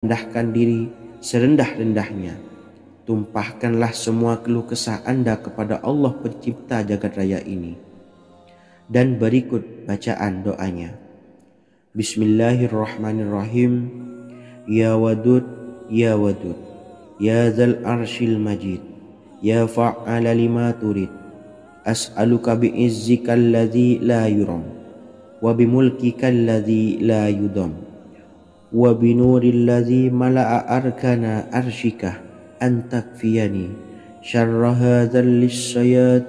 rendahkan diri serendah-rendahnya. Tumpahkanlah semua keluh kesah Anda kepada Allah pencipta jagat raya ini. Dan berikut bacaan doanya. Bismillahirrahmanirrahim. Ya Wadud, Ya Wadud, Ya Dzal Arsyil Majid, Ya Fa'ala lima turid, as'aluka bi'izzikal ladzi la yuram, wa bimulkikal ladzi la yudam, wa binuril ladzi mala'a arkana arsyika an takfiyani syarra hadzal lisyayat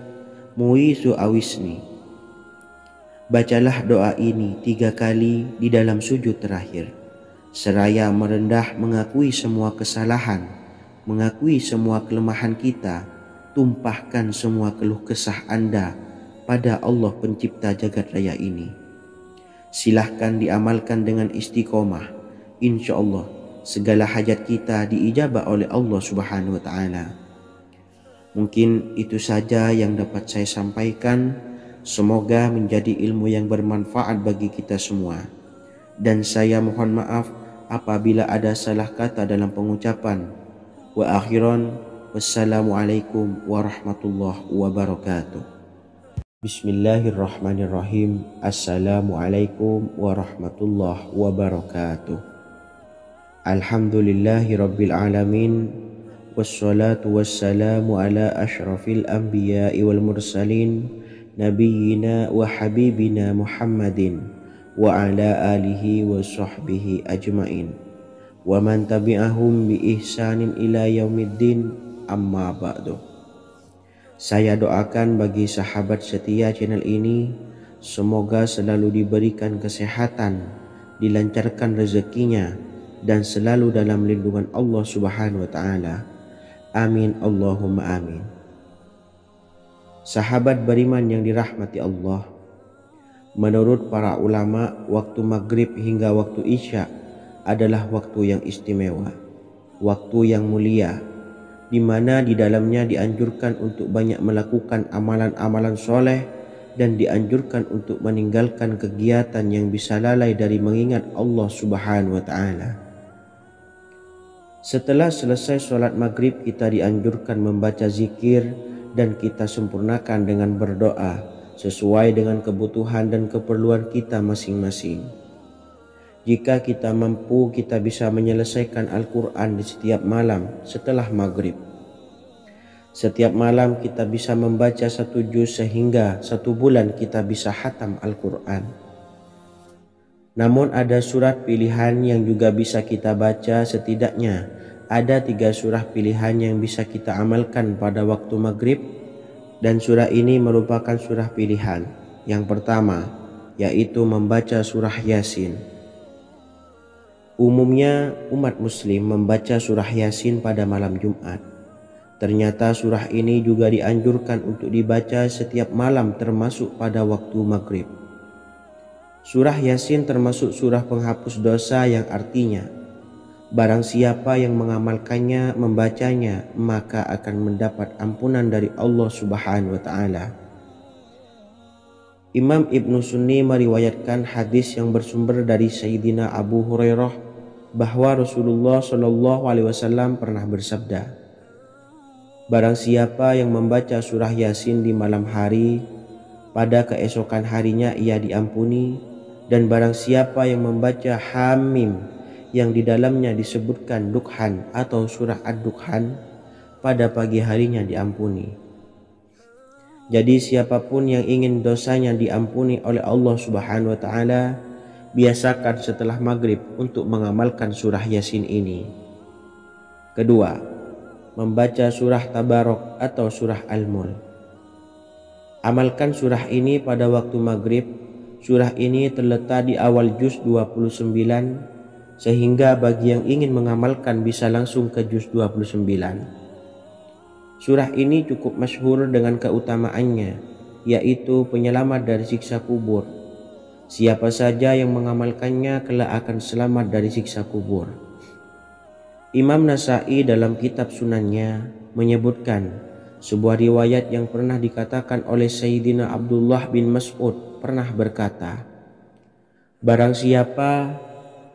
muisu awisni. Bacalah doa ini 3 kali di dalam sujud terakhir, seraya merendah mengakui semua kesalahan, mengakui semua kelemahan kita. Tumpahkan semua keluh kesah Anda pada Allah pencipta jagat raya ini. Silahkan diamalkan dengan istiqomah. Insya Allah segala hajat kita diijabah oleh Allah Subhanahu wa Ta'ala. Mungkin itu saja yang dapat saya sampaikan. Semoga menjadi ilmu yang bermanfaat bagi kita semua. Dan saya mohon maaf apabila ada salah kata dalam pengucapan. Wa akhiran, wassalamualaikum warahmatullahi wabarakatuh. Bismillahirrahmanirrahim. Assalamualaikum warahmatullahi wabarakatuh. Alhamdulillahi rabbil alamin, wassalatu wassalamu ala ashrafil anbiya'i wal mursalin, nabiyyina wa habibina Muhammadin wa ala alihi wa sahbihi ajmain, wa man tabi'ahum bi ihsanin ila yaumiddin, amma ba'du. Saya doakan bagi sahabat setia channel ini, semoga selalu diberikan kesehatan, dilancarkan rezekinya, dan selalu dalam lindungan Allah Subhanahu wa Ta'ala. Amin Allahumma amin. Sahabat beriman yang dirahmati Allah, menurut para ulama, waktu maghrib hingga waktu isya adalah waktu yang istimewa, waktu yang mulia, di mana di dalamnya dianjurkan untuk banyak melakukan amalan-amalan soleh dan dianjurkan untuk meninggalkan kegiatan yang bisa lalai dari mengingat Allah Subhanahu wa Ta'ala. Setelah selesai sholat maghrib, kita dianjurkan membaca zikir dan kita sempurnakan dengan berdoa sesuai dengan kebutuhan dan keperluan kita masing-masing. Jika kita mampu, kita bisa menyelesaikan Al-Quran di setiap malam setelah maghrib. Setiap malam kita bisa membaca 1 juz sehingga 1 bulan kita bisa khatam Al-Quran. Namun ada surat pilihan yang juga bisa kita baca. Setidaknya ada 3 surah pilihan yang bisa kita amalkan pada waktu maghrib, dan surah ini merupakan surah pilihan. Yang pertama yaitu membaca surah Yasin. Umumnya umat muslim membaca surah Yasin pada malam Jumat. Ternyata surah ini juga dianjurkan untuk dibaca setiap malam termasuk pada waktu maghrib. Surah Yasin termasuk surah penghapus dosa yang artinya barang siapa yang mengamalkannya, membacanya, maka akan mendapat ampunan dari Allah Subhanahu wa Ta'ala. Imam Ibnu Sunni meriwayatkan hadis yang bersumber dari Sayyidina Abu Hurairah bahwa Rasulullah SAW pernah bersabda, barang siapa yang membaca surah Yasin di malam hari, pada keesokan harinya ia diampuni, dan barang siapa yang membaca Hamim yang di dalamnya disebutkan Dukhan atau surah Ad-Dukhan, pada pagi harinya diampuni. Jadi siapapun yang ingin dosanya diampuni oleh Allah Subhanahu wa Ta'ala, biasakan setelah maghrib untuk mengamalkan surah Yasin ini. Kedua, membaca surah Tabarok atau surah Al-Mulk. Amalkan surah ini pada waktu maghrib. Surah ini terletak di awal juz 29, sehingga bagi yang ingin mengamalkan bisa langsung ke juz 29. Surah ini cukup masyhur dengan keutamaannya, yaitu penyelamat dari siksa kubur. Siapa saja yang mengamalkannya kelak akan selamat dari siksa kubur. Imam Nasa'i dalam kitab Sunannya menyebutkan sebuah riwayat yang pernah dikatakan oleh Sayyidina Abdullah bin Mas'ud pernah berkata, barang siapa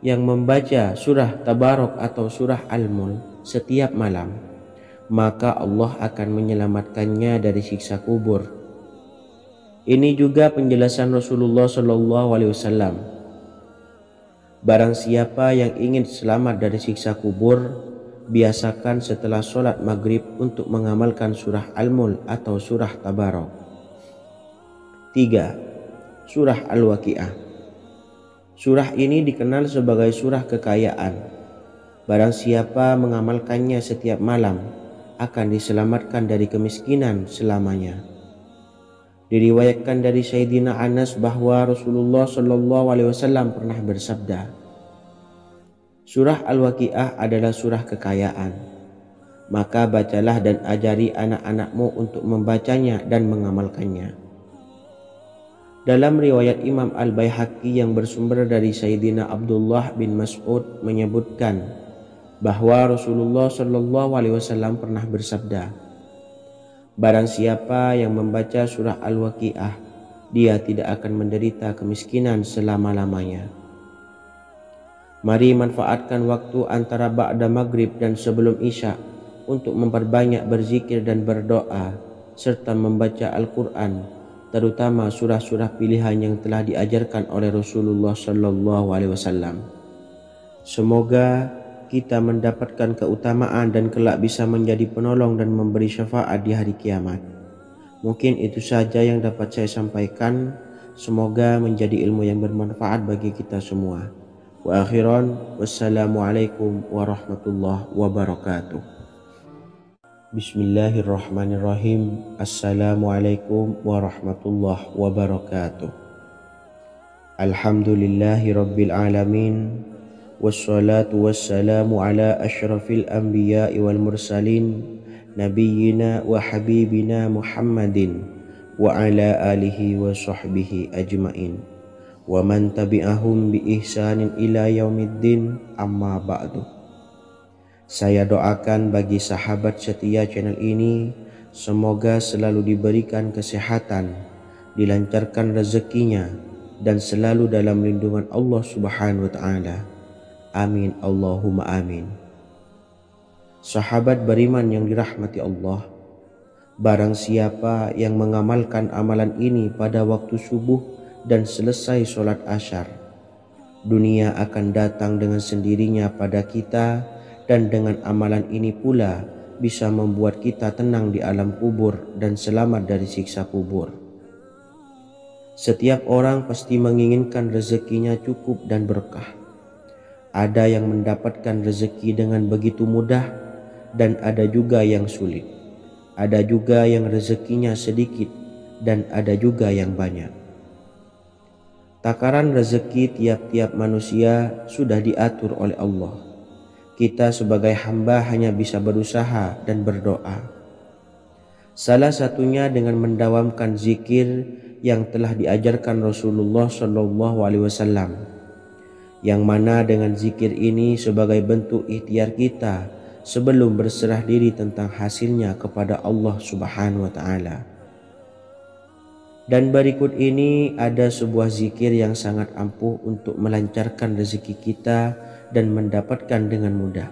yang membaca surah Tabarok atau surah Al-Mulk setiap malam, maka Allah akan menyelamatkannya dari siksa kubur. Ini juga penjelasan Rasulullah SAW. Barang siapa yang ingin selamat dari siksa kubur, biasakan setelah sholat maghrib untuk mengamalkan surah Al-Mulk atau surah Tabarok. 3. Surah Al-Waqiah. Surah ini dikenal sebagai surah kekayaan. Barang siapa mengamalkannya setiap malam, akan diselamatkan dari kemiskinan selamanya. Diriwayatkan dari Sayyidina Anas bahwa Rasulullah SAW pernah bersabda, surah Al-Waqiah adalah surah kekayaan. Maka bacalah dan ajari anak-anakmu untuk membacanya dan mengamalkannya. Dalam riwayat Imam Al-Baihaqi yang bersumber dari Sayyidina Abdullah bin Mas'ud menyebutkan bahwa Rasulullah SAW pernah bersabda, barang siapa yang membaca surah Al-Waqiah, dia tidak akan menderita kemiskinan selama-lamanya. Mari manfaatkan waktu antara ba'da maghrib dan sebelum isya untuk memperbanyak berzikir dan berdoa serta membaca Al-Quran, terutama surah-surah pilihan yang telah diajarkan oleh Rasulullah SAW. Semoga kita mendapatkan keutamaan dan kelak bisa menjadi penolong dan memberi syafaat di hari kiamat. Mungkin itu saja yang dapat saya sampaikan. Semoga menjadi ilmu yang bermanfaat bagi kita semua. Wa akhiran, wassalamualaikum warahmatullahi wabarakatuh. Bismillahirrahmanirrahim. Assalamualaikum warahmatullahi wabarakatuh. Alhamdulillahi rabbil alamin. Wassalatu wassalamu ala ashrafil anbiya'i wal mursalin nabiyyina wa habibina Muhammadin wa ala alihi wa sahbihi ajmain wa man tabi'ahum bi ihsanin ila yaumiddin, amma ba'du. Saya doakan bagi sahabat setia channel ini, semoga selalu diberikan kesehatan, dilancarkan rezekinya, dan selalu dalam lindungan Allah Subhanahu wa ta'ala. Amin Allahumma amin. Sahabat beriman yang dirahmati Allah, barang siapa yang mengamalkan amalan ini pada waktu subuh dan selesai sholat asyar, dunia akan datang dengan sendirinya pada kita, dan dengan amalan ini pula bisa membuat kita tenang di alam kubur dan selamat dari siksa kubur. Setiap orang pasti menginginkan rezekinya cukup dan berkah. Ada yang mendapatkan rezeki dengan begitu mudah dan ada juga yang sulit. Ada juga yang rezekinya sedikit dan ada juga yang banyak. Takaran rezeki tiap-tiap manusia sudah diatur oleh Allah. Kita sebagai hamba hanya bisa berusaha dan berdoa. Salah satunya dengan mendawamkan zikir yang telah diajarkan Rasulullah SAW. Yang mana dengan zikir ini sebagai bentuk ikhtiar kita sebelum berserah diri tentang hasilnya kepada Allah Subhanahu wa ta'ala. Dan berikut ini ada sebuah zikir yang sangat ampuh untuk melancarkan rezeki kita dan mendapatkan dengan mudah.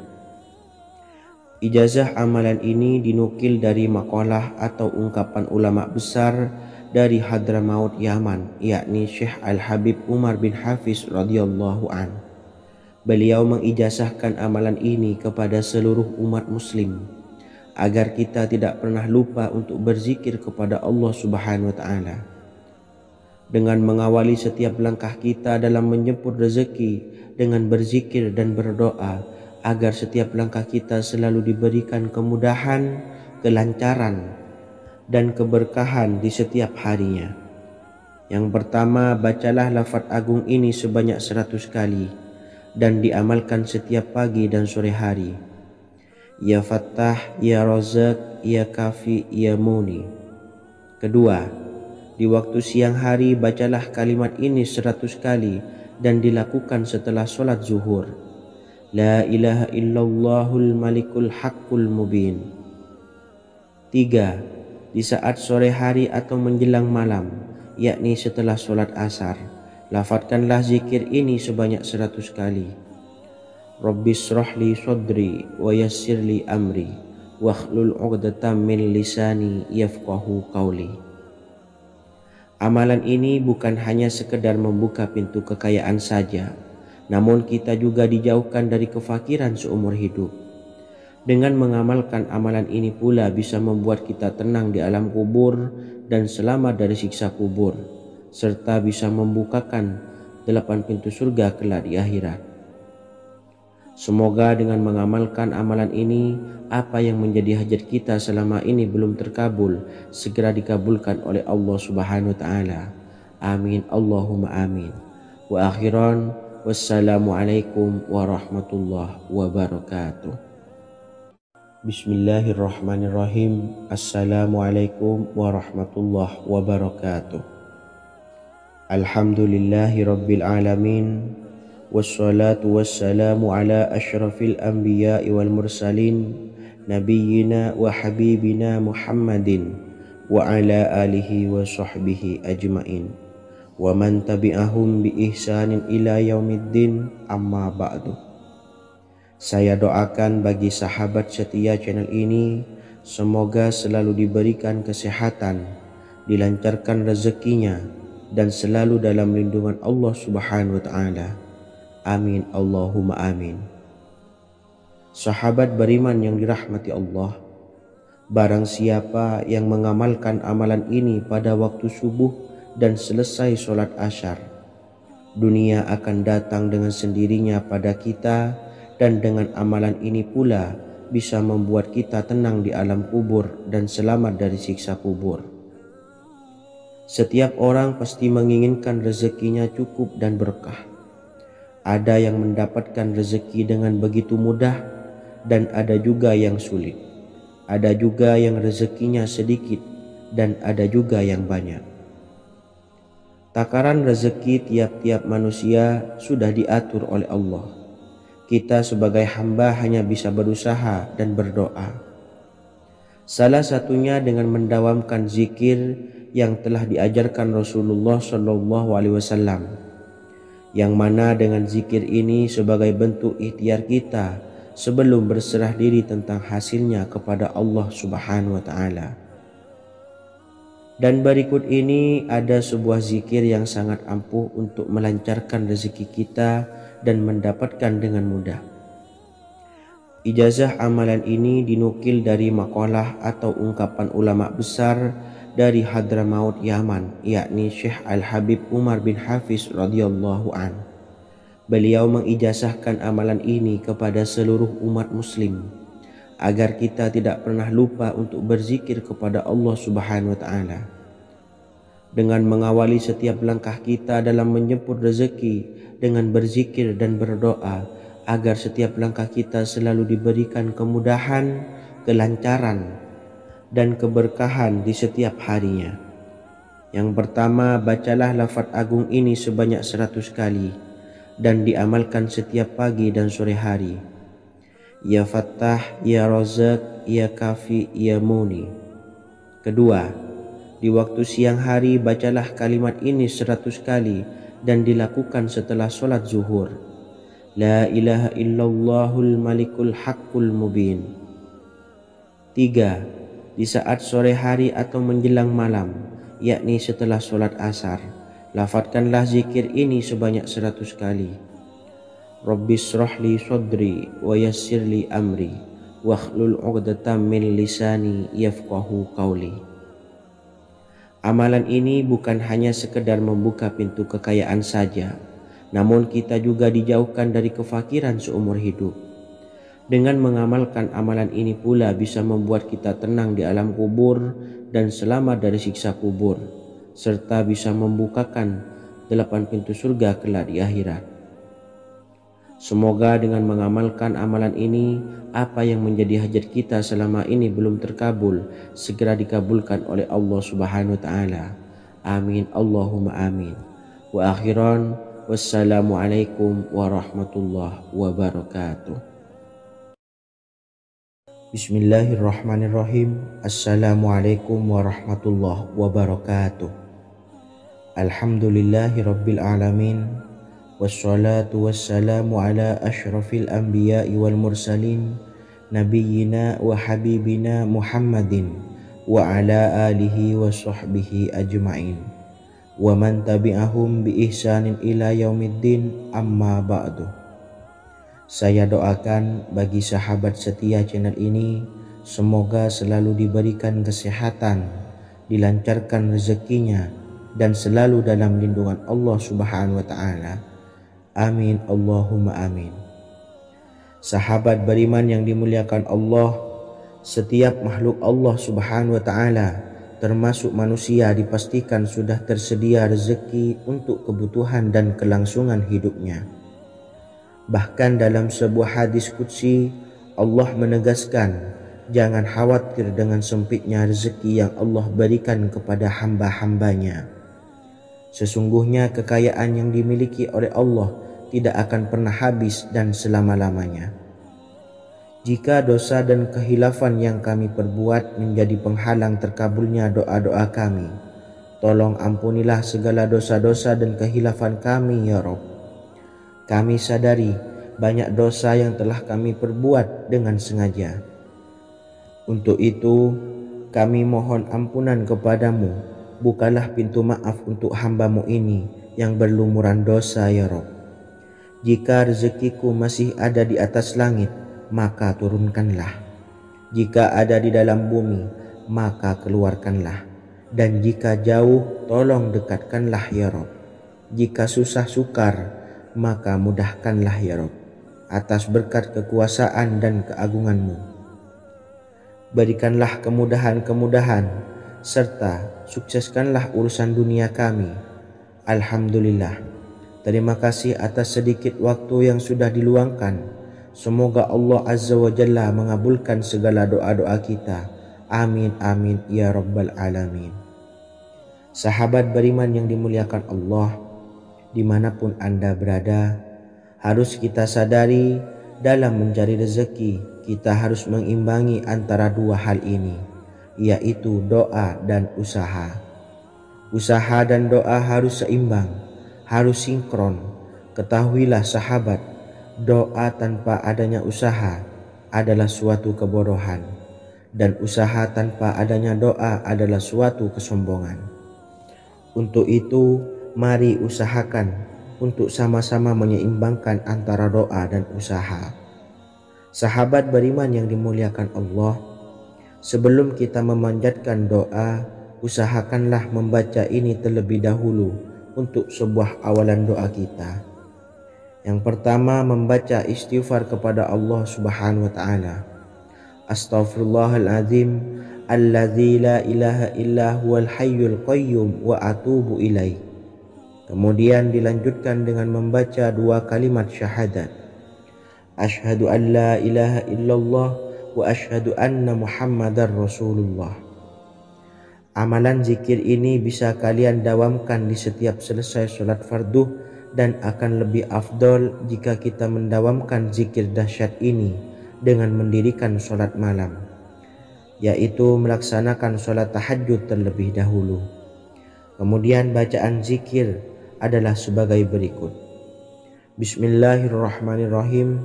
Ijazah amalan ini dinukil dari makalah atau ungkapan ulama besar dari Hadramaut Yaman, yakni Syekh Al-Habib Umar bin Hafiz radhiyallahu an. Beliau mengijazahkan amalan ini kepada seluruh umat muslim agar kita tidak pernah lupa untuk berzikir kepada Allah Subhanahu wa ta'ala. Dengan mengawali setiap langkah kita dalam menjemput rezeki dengan berzikir dan berdoa agar setiap langkah kita selalu diberikan kemudahan, kelancaran, dan keberkahan di setiap harinya. Yang pertama, bacalah lafaz agung ini sebanyak 100 kali dan diamalkan setiap pagi dan sore hari. Ya Fattah, Ya Razak, Ya Kafi, Ya Muni. Kedua, di waktu siang hari bacalah kalimat ini 100 kali dan dilakukan setelah sholat zuhur. La ilaha illallahul malikul haqqul mubin. 3. Di saat sore hari atau menjelang malam, yakni setelah sholat asar, lafadzkanlah zikir ini sebanyak 100 kali. Rabbis shrahli sadri wa yassirli amri wakhlul 'uqdatam min lisani yafqahu qawli. Amalan ini bukan hanya sekedar membuka pintu kekayaan saja, namun kita juga dijauhkan dari kefakiran seumur hidup. Dengan mengamalkan amalan ini pula bisa membuat kita tenang di alam kubur dan selamat dari siksa kubur, serta bisa membukakan 8 pintu surga kelak di akhirat. Semoga dengan mengamalkan amalan ini, apa yang menjadi hajat kita selama ini belum terkabul, segera dikabulkan oleh Allah Subhanahu wa Ta'ala. Amin, Allahumma amin. Wa akhiran, wassalamualaikum warahmatullahi wabarakatuh. Bismillahirrahmanirrahim. Assalamualaikum warahmatullahi wabarakatuh. Alhamdulillahi rabbil alamin. Wassalatu wassalamu ala ashrafil anbiya'i wal mursalin nabiyyina wa habibina Muhammadin wa ala alihi wa sahbihi ajmain wa man tabi'ahum bi ihsanin ila yaumiddin, amma ba'du. Saya doakan bagi sahabat setia channel ini, semoga selalu diberikan kesehatan, dilancarkan rezekinya, dan selalu dalam lindungan Allah Subhanahu wa Ta'ala. Amin, Allahumma amin. Sahabat beriman yang dirahmati Allah, barang siapa yang mengamalkan amalan ini pada waktu subuh dan selesai sholat asyar, dunia akan datang dengan sendirinya pada kita, dan dengan amalan ini pula bisa membuat kita tenang di alam kubur dan selamat dari siksa kubur. Setiap orang pasti menginginkan rezekinya cukup dan berkah. Ada yang mendapatkan rezeki dengan begitu mudah, dan ada juga yang sulit. Ada juga yang rezekinya sedikit, dan ada juga yang banyak. Takaran rezeki tiap-tiap manusia sudah diatur oleh Allah. Kita sebagai hamba hanya bisa berusaha dan berdoa. Salah satunya dengan mendawamkan zikir yang telah diajarkan Rasulullah SAW, yang mana dengan zikir ini sebagai bentuk ikhtiar kita sebelum berserah diri tentang hasilnya kepada Allah Subhanahu wa Ta'ala. Dan berikut ini ada sebuah zikir yang sangat ampuh untuk melancarkan rezeki kita dan mendapatkan dengan mudah. Ijazah amalan ini dinukil dari makalah atau ungkapan ulama besar dari Hadramaut Yaman, yakni Syekh Al-Habib Umar bin Hafiz radhiyallahu an. Beliau mengijazahkan amalan ini kepada seluruh umat muslim agar kita tidak pernah lupa untuk berzikir kepada Allah Subhanahu wa Ta'ala. Dengan mengawali setiap langkah kita dalam menjemput rezeki dengan berzikir dan berdoa agar setiap langkah kita selalu diberikan kemudahan, kelancaran, dan keberkahan di setiap harinya. Yang pertama, bacalah lafaz agung ini sebanyak 100 kali dan diamalkan setiap pagi dan sore hari. Ya Fattah, Ya Razak, Ya Kafi, Ya Muni. Kedua, di waktu siang hari bacalah kalimat ini 100 kali dan dilakukan setelah sholat zuhur. La ilaha illallahul malikul haqqul mubin. Tiga, di saat sore hari atau menjelang malam, yakni setelah sholat asar, lafadzkanlah zikir ini sebanyak 100 kali. Rabbis shrahli sadri wa yassirli amri wakhlul 'uqdatam min lisani yafqahu qawli. Amalan ini bukan hanya sekedar membuka pintu kekayaan saja, namun kita juga dijauhkan dari kefakiran seumur hidup. Dengan mengamalkan amalan ini pula bisa membuat kita tenang di alam kubur dan selamat dari siksa kubur, serta bisa membukakan 8 pintu surga kelak di akhirat. Semoga dengan mengamalkan amalan ini, apa yang menjadi hajat kita selama ini belum terkabul, segera dikabulkan oleh Allah Subhanahu wa Ta'ala. Amin, Allahumma amin. Wa akhiran, wassalamualaikum warahmatullahi wabarakatuh. Bismillahirrahmanirrahim. Assalamualaikum warahmatullahi wabarakatuh. Alhamdulillahi rabbil alamin. wassalatu wassalamu ala asyrafil anbiya'i wal mursalin nabiyyina wa habibina Muhammadin wa ala alihi wa sahbihi ajma'in wa man tabi'ahum bi ihsanin ila yaumiddin, amma ba'du. Saya doakan bagi sahabat setia channel ini, semoga selalu diberikan kesehatan, dilancarkan rezekinya, dan selalu dalam lindungan Allah Subhanahu wa ta'ala. Amin Allahumma amin. Sahabat beriman yang dimuliakan Allah, setiap makhluk Allah Subhanahu wa ta'ala termasuk manusia dipastikan sudah tersedia rezeki untuk kebutuhan dan kelangsungan hidupnya. Bahkan dalam sebuah hadis qudsi, Allah menegaskan, jangan khawatir dengan sempitnya rezeki yang Allah berikan kepada hamba-hambanya. Sesungguhnya kekayaan yang dimiliki oleh Allah tidak akan pernah habis dan selama-lamanya. Jika dosa dan kehilafan yang kami perbuat menjadi penghalang terkabulnya doa-doa kami, tolong ampunilah segala dosa-dosa dan kehilafan kami ya Rabb. Kami sadari banyak dosa yang telah kami perbuat dengan sengaja. Untuk itu kami mohon ampunan kepadamu, bukalah pintu maaf untuk hambamu ini yang berlumuran dosa ya Rabb. Jika rezekiku masih ada di atas langit, maka turunkanlah. Jika ada di dalam bumi, maka keluarkanlah. Dan jika jauh, tolong dekatkanlah ya Rabb. Jika susah sukar, maka mudahkanlah ya Rabb, atas berkat kekuasaan dan keagunganmu. Berikanlah kemudahan-kemudahan, serta sukseskanlah urusan dunia kami. Alhamdulillah. Terima kasih atas sedikit waktu yang sudah diluangkan. Semoga Allah Azza wa Jalla mengabulkan segala doa-doa kita. Amin amin ya rabbal alamin. Sahabat beriman yang dimuliakan Allah, dimanapun Anda berada, harus kita sadari dalam mencari rezeki kita harus mengimbangi antara dua hal ini, yaitu doa dan usaha. Usaha dan doa harus seimbang, harus sinkron. Ketahuilah sahabat, doa tanpa adanya usaha adalah suatu kebodohan, dan usaha tanpa adanya doa adalah suatu kesombongan. Untuk itu, mari usahakan untuk sama-sama menyeimbangkan antara doa dan usaha. Sahabat beriman yang dimuliakan Allah, sebelum kita memanjatkan doa, usahakanlah membaca ini terlebih dahulu untuk sebuah awalan doa kita. Yang pertama, membaca istighfar kepada Allah Subhanahu wa ta'ala. Astaghfirullahaladzim alladzi la ilaha illa huwal hayyul qayyum wa atubu ilaih. Kemudian dilanjutkan dengan membaca dua kalimat syahadat. Asyhadu an la ilaha illallah wa asyhadu anna Muhammadar Rasulullah. Amalan zikir ini bisa kalian dawamkan di setiap selesai sholat fardu, dan akan lebih afdol jika kita mendawamkan zikir dahsyat ini dengan mendirikan sholat malam, yaitu melaksanakan sholat tahajud terlebih dahulu. Kemudian bacaan zikir adalah sebagai berikut. Bismillahirrahmanirrahim.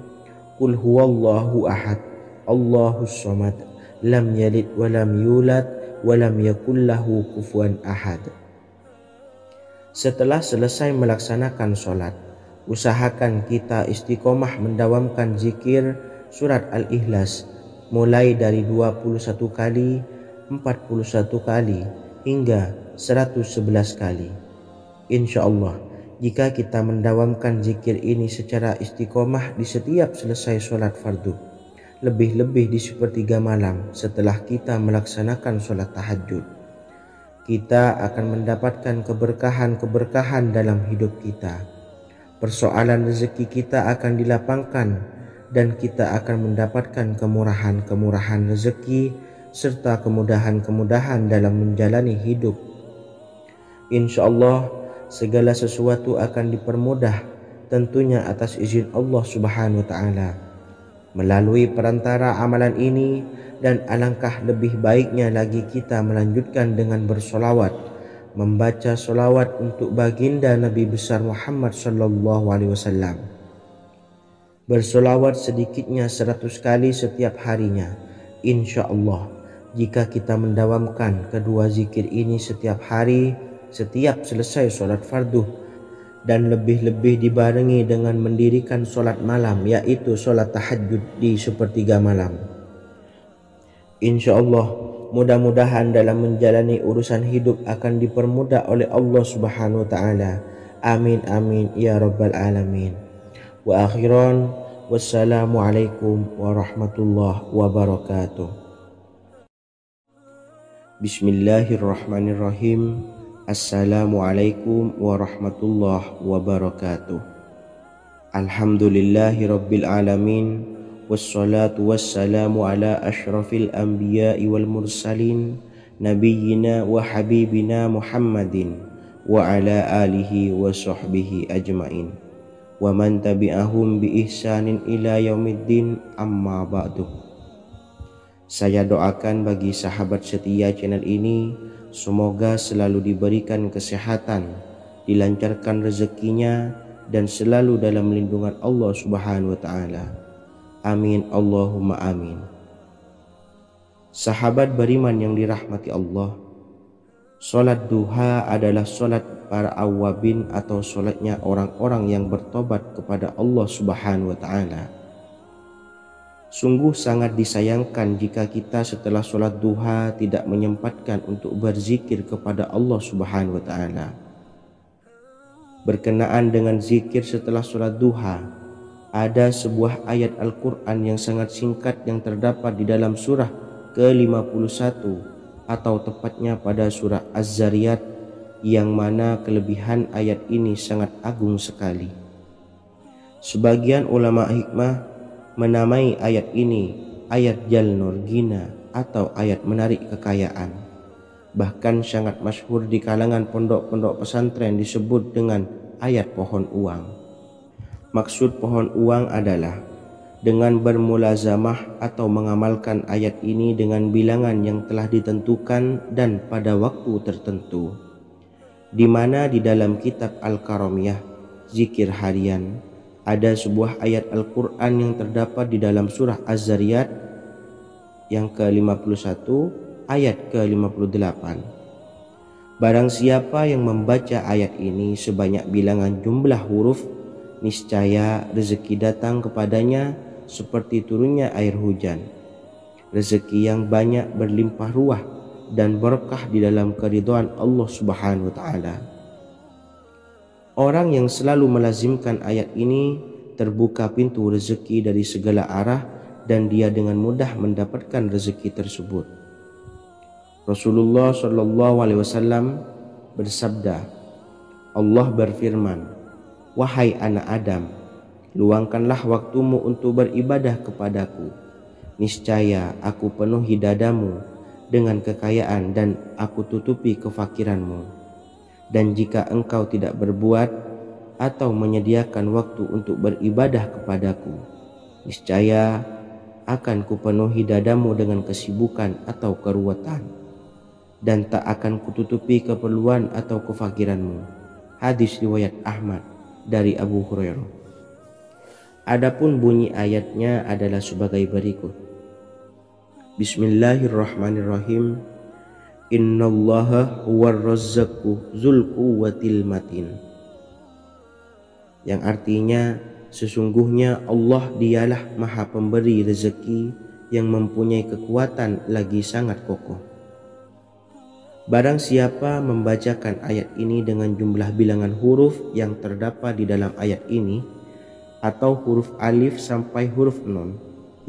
Qul huwallahu ahad, Allahus samad, lam yalid wa lam yulad walam yakullahu kufuwan ahad. Setelah selesai melaksanakan sholat, usahakan kita istiqomah mendawamkan zikir surat Al-Ikhlas mulai dari 21 kali, 41 kali, hingga 111 kali. Insya Allah, jika kita mendawamkan zikir ini secara istiqomah di setiap selesai sholat fardu, lebih-lebih di sepertiga malam setelah kita melaksanakan sholat tahajud, kita akan mendapatkan keberkahan-keberkahan dalam hidup kita. Persoalan rezeki kita akan dilapangkan, dan kita akan mendapatkan kemurahan-kemurahan rezeki serta kemudahan-kemudahan dalam menjalani hidup. Insya Allah segala sesuatu akan dipermudah, tentunya atas izin Allah Subhanahu wa ta'ala. Melalui perantara amalan ini, dan alangkah lebih baiknya lagi kita melanjutkan dengan bersolawat membaca solawat untuk baginda Nabi besar Muhammad sallallahu alaihi wasallam. Bersolawat sedikitnya 100 kali setiap harinya. Insya Allah, jika kita mendawamkan kedua zikir ini setiap hari, setiap selesai sholat fardu, dan lebih-lebih dibarengi dengan mendirikan sholat malam, yaitu sholat tahajud di sepertiga malam, insya Allah, mudah-mudahan dalam menjalani urusan hidup akan dipermudah oleh Allah Subhanahu wa Ta'ala. Amin amin ya rabbal alamin. Wa akhiran, wassalamualaikum warahmatullahi wabarakatuh. Bismillahirrahmanirrahim. Assalamualaikum warahmatullahi wabarakatuh. Alhamdulillahi rabbil alamin. Wassalatu wassalamu ala ashrafil anbiya'i wal mursalin, nabiyyina wa habibina Muhammadin wa ala alihi wa sahbihi ajmain, wa man tabi'ahum bi ihsanin ila yaumiddin, amma ba'du. Saya doakan bagi sahabat setia channel ini, semoga selalu diberikan kesehatan, dilancarkan rezekinya, dan selalu dalam lindungan Allah Subhanahu wa Ta'ala. Amin Allahumma amin. Sahabat beriman yang dirahmati Allah, solat duha adalah solat para awabin atau solatnya orang-orang yang bertobat kepada Allah Subhanahu wa Ta'ala. Sungguh sangat disayangkan jika kita setelah solat duha tidak menyempatkan untuk berzikir kepada Allah Subhanahu wa Ta'ala. Berkenaan dengan zikir setelah solat duha, ada sebuah ayat Al-Quran yang sangat singkat yang terdapat di dalam surah ke-51 atau tepatnya pada surah Az-Zariyat, yang mana kelebihan ayat ini sangat agung sekali. Sebagian ulama hikmah menamai ayat ini ayat Jalnur Gina atau ayat menarik kekayaan. Bahkan sangat masyhur di kalangan pondok-pondok pesantren disebut dengan ayat pohon uang. Maksud pohon uang adalah dengan bermulazamah atau mengamalkan ayat ini dengan bilangan yang telah ditentukan dan pada waktu tertentu, di mana di dalam kitab Al-Karamiyah zikir harian ada sebuah ayat Al-Quran yang terdapat di dalam surah Az-Zariyat yang ke-51 ayat ke-58. Barang siapa yang membaca ayat ini sebanyak bilangan jumlah huruf, niscaya rezeki datang kepadanya seperti turunnya air hujan, rezeki yang banyak berlimpah ruah dan berkah di dalam keridhaan Allah Subhanahu wa Ta'ala. Orang yang selalu melazimkan ayat ini terbuka pintu rezeki dari segala arah dan dia dengan mudah mendapatkan rezeki tersebut. Rasulullah Shallallahu Alaihi Wasallam bersabda, Allah berfirman, wahai anak Adam, luangkanlah waktumu untuk beribadah kepadaku. Niscaya aku penuhi dadamu dengan kekayaan dan aku tutupi kefakiranmu. Dan jika engkau tidak berbuat atau menyediakan waktu untuk beribadah kepadaku, niscaya akan kupenuhi dadamu dengan kesibukan atau keruwetan, dan tak akan kututupi keperluan atau kefakiranmu. Hadis riwayat Ahmad dari Abu Hurairah. Adapun bunyi ayatnya adalah sebagai berikut. Bismillahirrahmanirrahim. Innallaha huwar razzaqu dzul quwwatil matin. Yang artinya, sesungguhnya Allah dialah Maha Pemberi rezeki yang mempunyai kekuatan lagi sangat kokoh. Barang siapa membacakan ayat ini dengan jumlah bilangan huruf yang terdapat di dalam ayat ini, atau huruf alif sampai huruf nun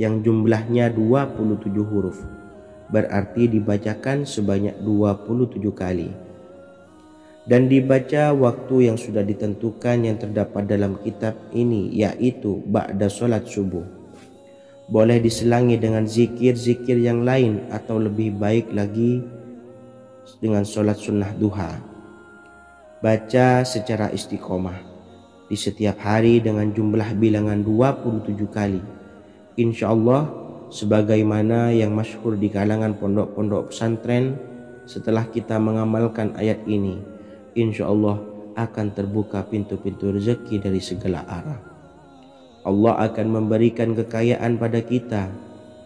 yang jumlahnya 27 huruf, berarti dibacakan sebanyak 27 kali, dan dibaca waktu yang sudah ditentukan yang terdapat dalam kitab ini, yaitu ba'da sholat subuh. Boleh diselangi dengan zikir-zikir yang lain atau lebih baik lagi dengan sholat sunnah duha. Baca secara istiqomah di setiap hari dengan jumlah bilangan 27 kali. Insya Allah, sebagaimana yang masyhur di kalangan pondok-pondok pesantren, setelah kita mengamalkan ayat ini, insya Allah akan terbuka pintu-pintu rezeki dari segala arah. Allah akan memberikan kekayaan pada kita,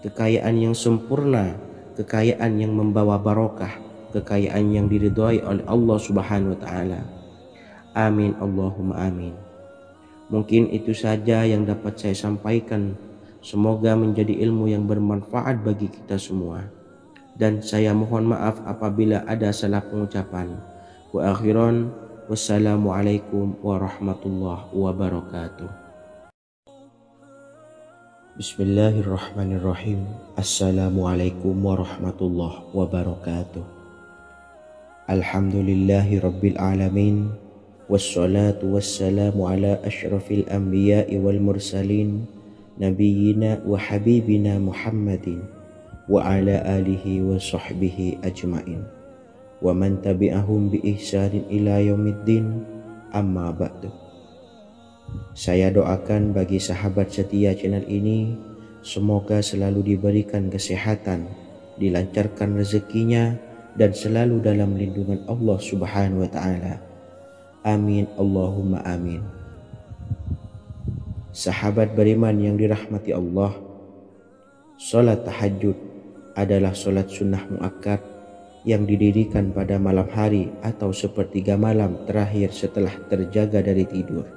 kekayaan yang sempurna, kekayaan yang membawa barokah, kekayaan yang diridhai oleh Allah Subhanahu wa taala. Amin Allahumma amin. Mungkin itu saja yang dapat saya sampaikan. Semoga menjadi ilmu yang bermanfaat bagi kita semua. Dan saya mohon maaf apabila ada salah pengucapan. Wa akhiran, wassalamualaikum warahmatullahi wabarakatuh. Bismillahirrahmanirrahim. Assalamualaikum warahmatullahi wabarakatuh. Alhamdulillahi rabbil alamin. Wassalatu wassalamu ala asyrafil anbiya'i wal mursalin, nabiyyina wa habibina Muhammadin wa ala alihi wa sahbihi ajma'in wa man tabi'ahum bi ihsanin ila yaumiddin, amma ba'du. Saya doakan bagi sahabat setia channel ini, semoga selalu diberikan kesehatan, dilancarkan rezekinya, dan selalu dalam lindungan Allah Subhanahu wa ta'ala. Amin Allahumma amin. Sahabat beriman yang dirahmati Allah, salat tahajud adalah salat sunnah muakkad yang didirikan pada malam hari atau sepertiga malam terakhir setelah terjaga dari tidur.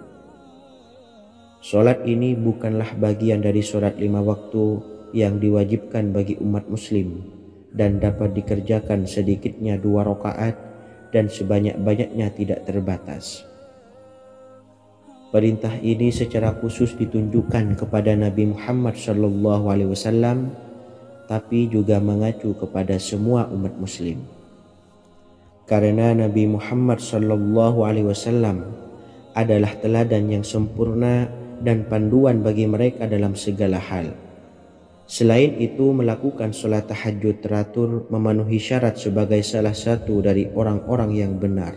Salat ini bukanlah bagian dari salat 5 waktu yang diwajibkan bagi umat muslim dan dapat dikerjakan sedikitnya 2 rakaat dan sebanyak-banyaknya tidak terbatas. Perintah ini secara khusus ditunjukkan kepada Nabi Muhammad SAW, tapi juga mengacu kepada semua umat muslim. Karena Nabi Muhammad SAW adalah teladan yang sempurna dan panduan bagi mereka dalam segala hal. Selain itu, melakukan sholat tahajud teratur memenuhi syarat sebagai salah satu dari orang-orang yang benar.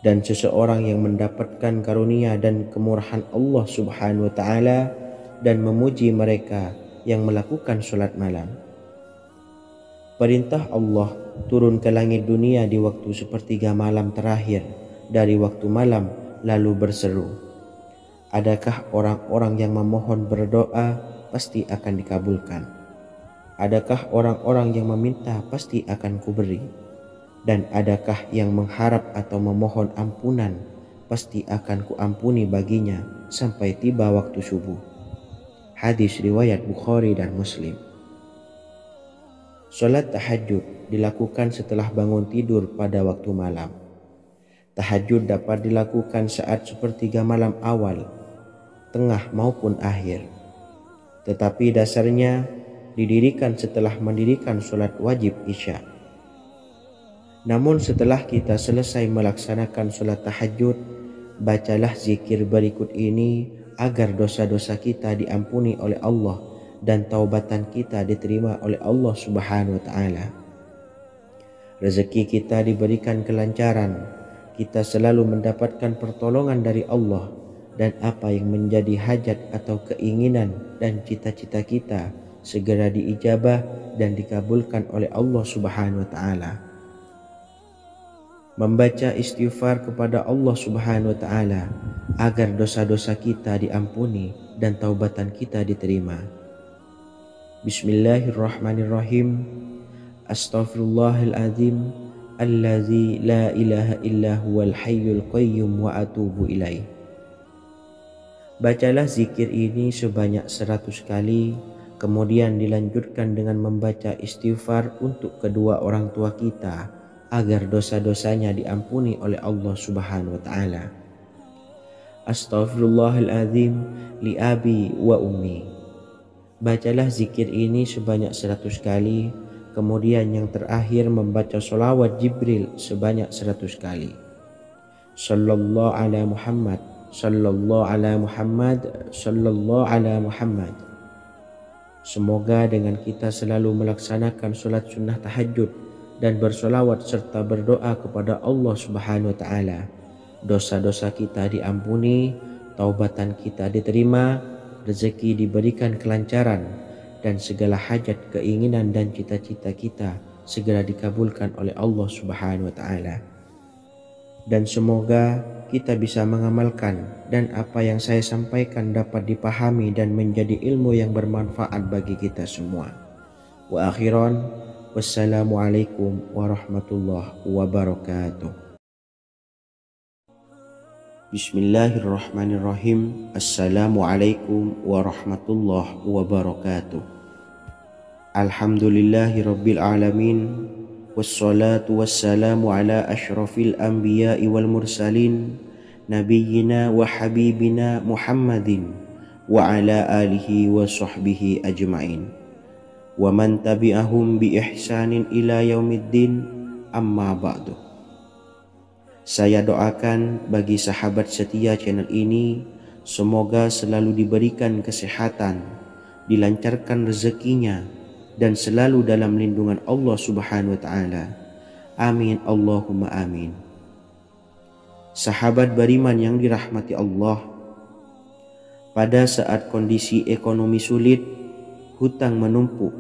Dan seseorang yang mendapatkan karunia dan kemurahan Allah Subhanahu wa ta'ala dan memuji mereka yang melakukan sholat malam. Perintah Allah turun ke langit dunia di waktu sepertiga malam terakhir dari waktu malam lalu berseru, adakah orang-orang yang memohon berdoa pasti akan dikabulkan? Adakah orang-orang yang meminta pasti akan kuberi? Dan adakah yang mengharap atau memohon ampunan pasti akan kuampuni baginya sampai tiba waktu subuh. Hadis riwayat Bukhari dan Muslim. Salat tahajud dilakukan setelah bangun tidur pada waktu malam. Tahajud dapat dilakukan saat sepertiga malam awal, tengah maupun akhir. Tetapi dasarnya didirikan setelah mendirikan sholat wajib isya. Namun setelah kita selesai melaksanakan sholat tahajud, bacalah zikir berikut ini agar dosa-dosa kita diampuni oleh Allah dan taubatan kita diterima oleh Allah Subhanahu wa ta'ala. Rezeki kita diberikan kelancaran, kita selalu mendapatkan pertolongan dari Allah, dan apa yang menjadi hajat atau keinginan dan cita-cita kita segera diijabah dan dikabulkan oleh Allah Subhanahu wa ta'ala. Membaca istighfar kepada Allah Subhanahu wa ta'ala agar dosa-dosa kita diampuni dan taubatan kita diterima. Bismillahirrahmanirrahim. Astaghfirullahaladzim allazi la ilaha illa huwal hayyul qayyum wa atubu ilaih. Bacalah zikir ini sebanyak 100 kali, kemudian dilanjutkan dengan membaca istighfar untuk kedua orang tua kita agar dosa-dosanya diampuni oleh Allah Subhanahu wa ta'ala. Astaghfirullahaladzim li abi wa ummi. Bacalah zikir ini sebanyak 100 kali, kemudian yang terakhir membaca sholawat Jibril sebanyak 100 kali. Sallallahu ala Muhammad, sallallahu ala Muhammad, sallallahu ala Muhammad. Semoga dengan kita selalu melaksanakan sholat sunnah tahajud dan bersolawat serta berdoa kepada Allah Subhanahu wa ta'ala, dosa-dosa kita diampuni, taubatan kita diterima, rezeki diberikan kelancaran, dan segala hajat, keinginan dan cita-cita kita segera dikabulkan oleh Allah Subhanahu wa taala. Dan semoga kita bisa mengamalkan dan apa yang saya sampaikan dapat dipahami dan menjadi ilmu yang bermanfaat bagi kita semua. Wa akhiran, wassalamualaikum warahmatullahi wabarakatuh. Bismillahirrahmanirrahim. Assalamualaikum warahmatullahi wabarakatuh. Alhamdulillahi rabbil alamin. Wassalatu wassalamu ala ashrafil anbiya'i wal mursalin nabiyyina wa habibina Muhammadin wa ala alihi wa sahbihi ajma'in wa man tabi'ahum bi ihsanin ila yaumiddin, amma ba'du. Saya doakan bagi sahabat setia channel ini, semoga selalu diberikan kesehatan, dilancarkan rezekinya, dan selalu dalam lindungan Allah Subhanahu wa taala. Amin Allahumma amin. Sahabat beriman yang dirahmati Allah, pada saat kondisi ekonomi sulit, hutang menumpuk,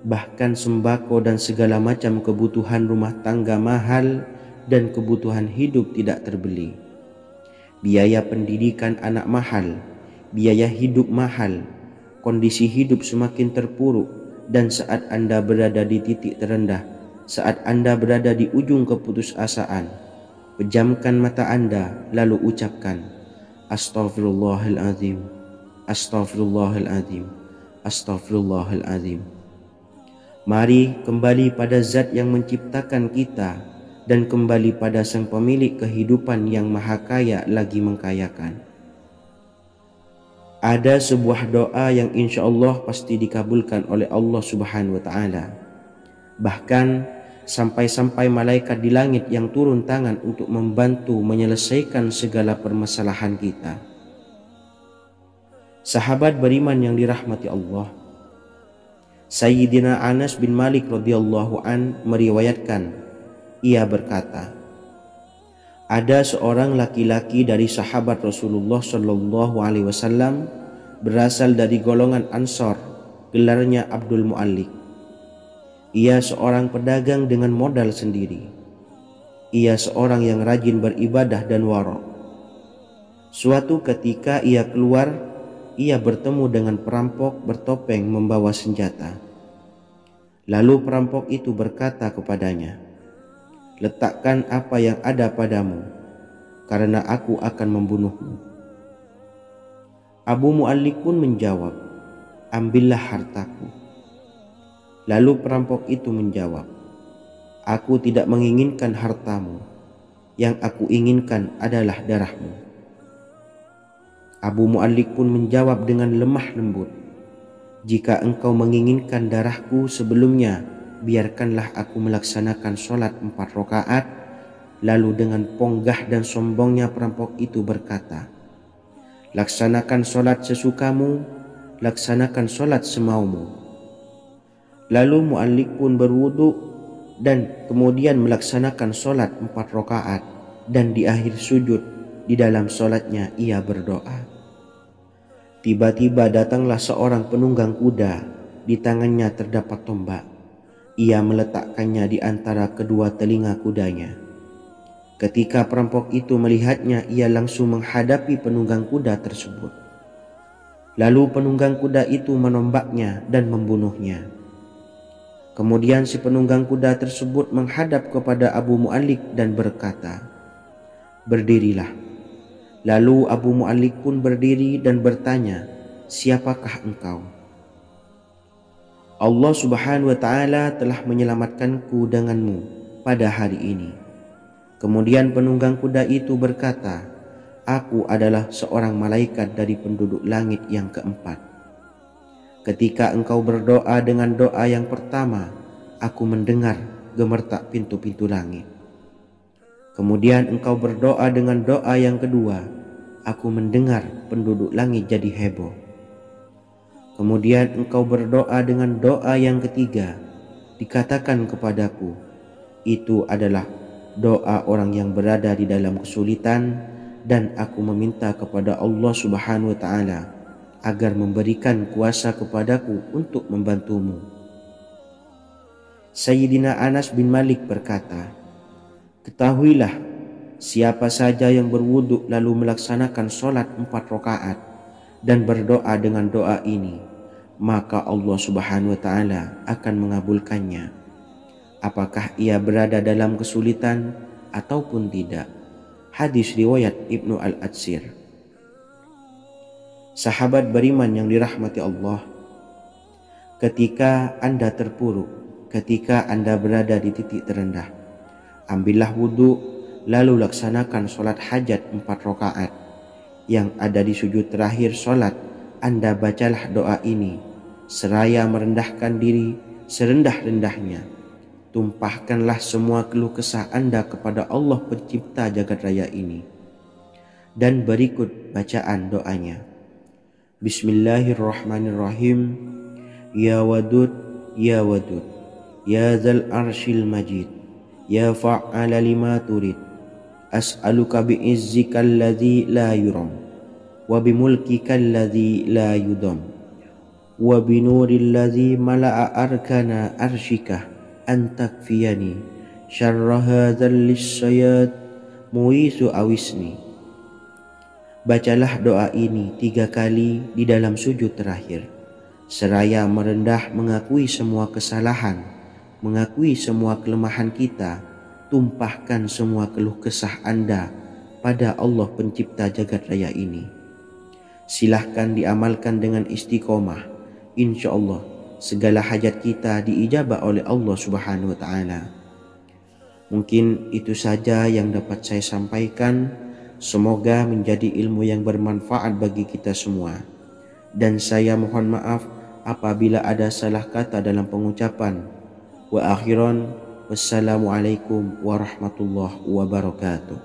bahkan sembako dan segala macam kebutuhan rumah tangga mahal dan kebutuhan hidup tidak terbeli. Biaya pendidikan anak mahal, biaya hidup mahal, kondisi hidup semakin terpuruk. Dan saat Anda berada di titik terendah, saat Anda berada di ujung keputusasaan, pejamkan mata Anda lalu ucapkan Astaghfirullahaladzim, Astaghfirullahaladzim, Astaghfirullahaladzim. Mari kembali pada Zat yang menciptakan kita dan kembali pada Sang Pemilik kehidupan yang Maha Kaya lagi mengkayakan. Ada sebuah doa yang insya Allah pasti dikabulkan oleh Allah Subhanahu wa taala. Bahkan sampai-sampai malaikat di langit yang turun tangan untuk membantu menyelesaikan segala permasalahan kita. Sahabat beriman yang dirahmati Allah, Sayyidina Anas bin Malik radhiyallahu an meriwayatkan, ia berkata, ada seorang laki-laki dari sahabat Rasulullah Shallallahu Alaihi Wasallam berasal dari golongan Ansor, gelarnya Abdul Mu'allik. Ia seorang pedagang dengan modal sendiri. Ia seorang yang rajin beribadah dan wara'. Suatu ketika ia keluar, ia bertemu dengan perampok bertopeng membawa senjata. Lalu perampok itu berkata kepadanya, letakkan apa yang ada padamu, karena aku akan membunuhmu. Abu Mu'allik pun menjawab, ambillah hartaku. Lalu perampok itu menjawab, aku tidak menginginkan hartamu, yang aku inginkan adalah darahmu. Abu Mu'allik pun menjawab dengan lemah lembut, jika engkau menginginkan darahku sebelumnya, biarkanlah aku melaksanakan sholat 4 rakaat. Lalu dengan ponggah dan sombongnya perampok itu berkata, laksanakan sholat sesukamu, laksanakan sholat semaumu. Lalu Mu'allik pun berwudu dan kemudian melaksanakan sholat 4 rakaat, dan di akhir sujud di dalam sholatnya ia berdoa. Tiba-tiba datanglah seorang penunggang kuda, di tangannya terdapat tombak. Ia meletakkannya di antara kedua telinga kudanya. Ketika perampok itu melihatnya, ia langsung menghadapi penunggang kuda tersebut. Lalu penunggang kuda itu menombaknya dan membunuhnya. Kemudian si penunggang kuda tersebut menghadap kepada Abu Mu'allik dan berkata, berdirilah. Lalu Abu Mu'allik pun berdiri dan bertanya, siapakah engkau? Allah Subhanahu wa taala telah menyelamatkanku denganmu pada hari ini. Kemudian penunggang kuda itu berkata, aku adalah seorang malaikat dari penduduk langit yang keempat. Ketika engkau berdoa dengan doa yang pertama, aku mendengar gemertak pintu-pintu langit. Kemudian engkau berdoa dengan doa yang kedua, aku mendengar penduduk langit jadi heboh. Kemudian engkau berdoa dengan doa yang ketiga, dikatakan kepadaku, itu adalah doa orang yang berada di dalam kesulitan, dan aku meminta kepada Allah Subhanahu wa taala agar memberikan kuasa kepadaku untuk membantumu. Sayyidina Anas bin Malik berkata, "Ketahuilah, siapa saja yang berwudu lalu melaksanakan sholat 4 rakaat dan berdoa dengan doa ini, maka Allah Subhanahu wa Ta'ala akan mengabulkannya, apakah ia berada dalam kesulitan ataupun tidak." Hadis riwayat Ibnu Al-Atsir. Sahabat beriman yang dirahmati Allah, ketika Anda terpuruk, ketika Anda berada di titik terendah, ambillah wudhu lalu laksanakan sholat hajat 4 rakaat. Yang ada di sujud terakhir sholat, Anda bacalah doa ini seraya merendahkan diri serendah-rendahnya. Tumpahkanlah semua keluh kesah Anda kepada Allah pencipta jagat raya ini. Dan berikut bacaan doanya. Bismillahirrahmanirrahim. Ya Wadud, Ya Wadud, Ya Dzal Arsyil Majid, Ya Fa'ala lima turid, as'aluka bi'izzikal ladzi la yuram, wa bimulkikal ladzi la yudam, wa binuril ladzi mala'a arkana arsyika, antakfiyani syarra hadzal lisyayad muisu awisni. Bacalah doa ini 3 kali di dalam sujud terakhir, seraya merendah mengakui semua kesalahan, mengakui semua kelemahan kita. Tumpahkan semua keluh kesah Anda pada Allah pencipta jagat raya ini. Silahkan diamalkan dengan istiqomah. Insya Allah segala hajat kita diijabah oleh Allah Subhanahu wa Ta'ala. Mungkin itu saja yang dapat saya sampaikan. Semoga menjadi ilmu yang bermanfaat bagi kita semua. Dan saya mohon maaf apabila ada salah kata dalam pengucapan. Wa akhiran, wassalamualaikum warahmatullahi wabarakatuh.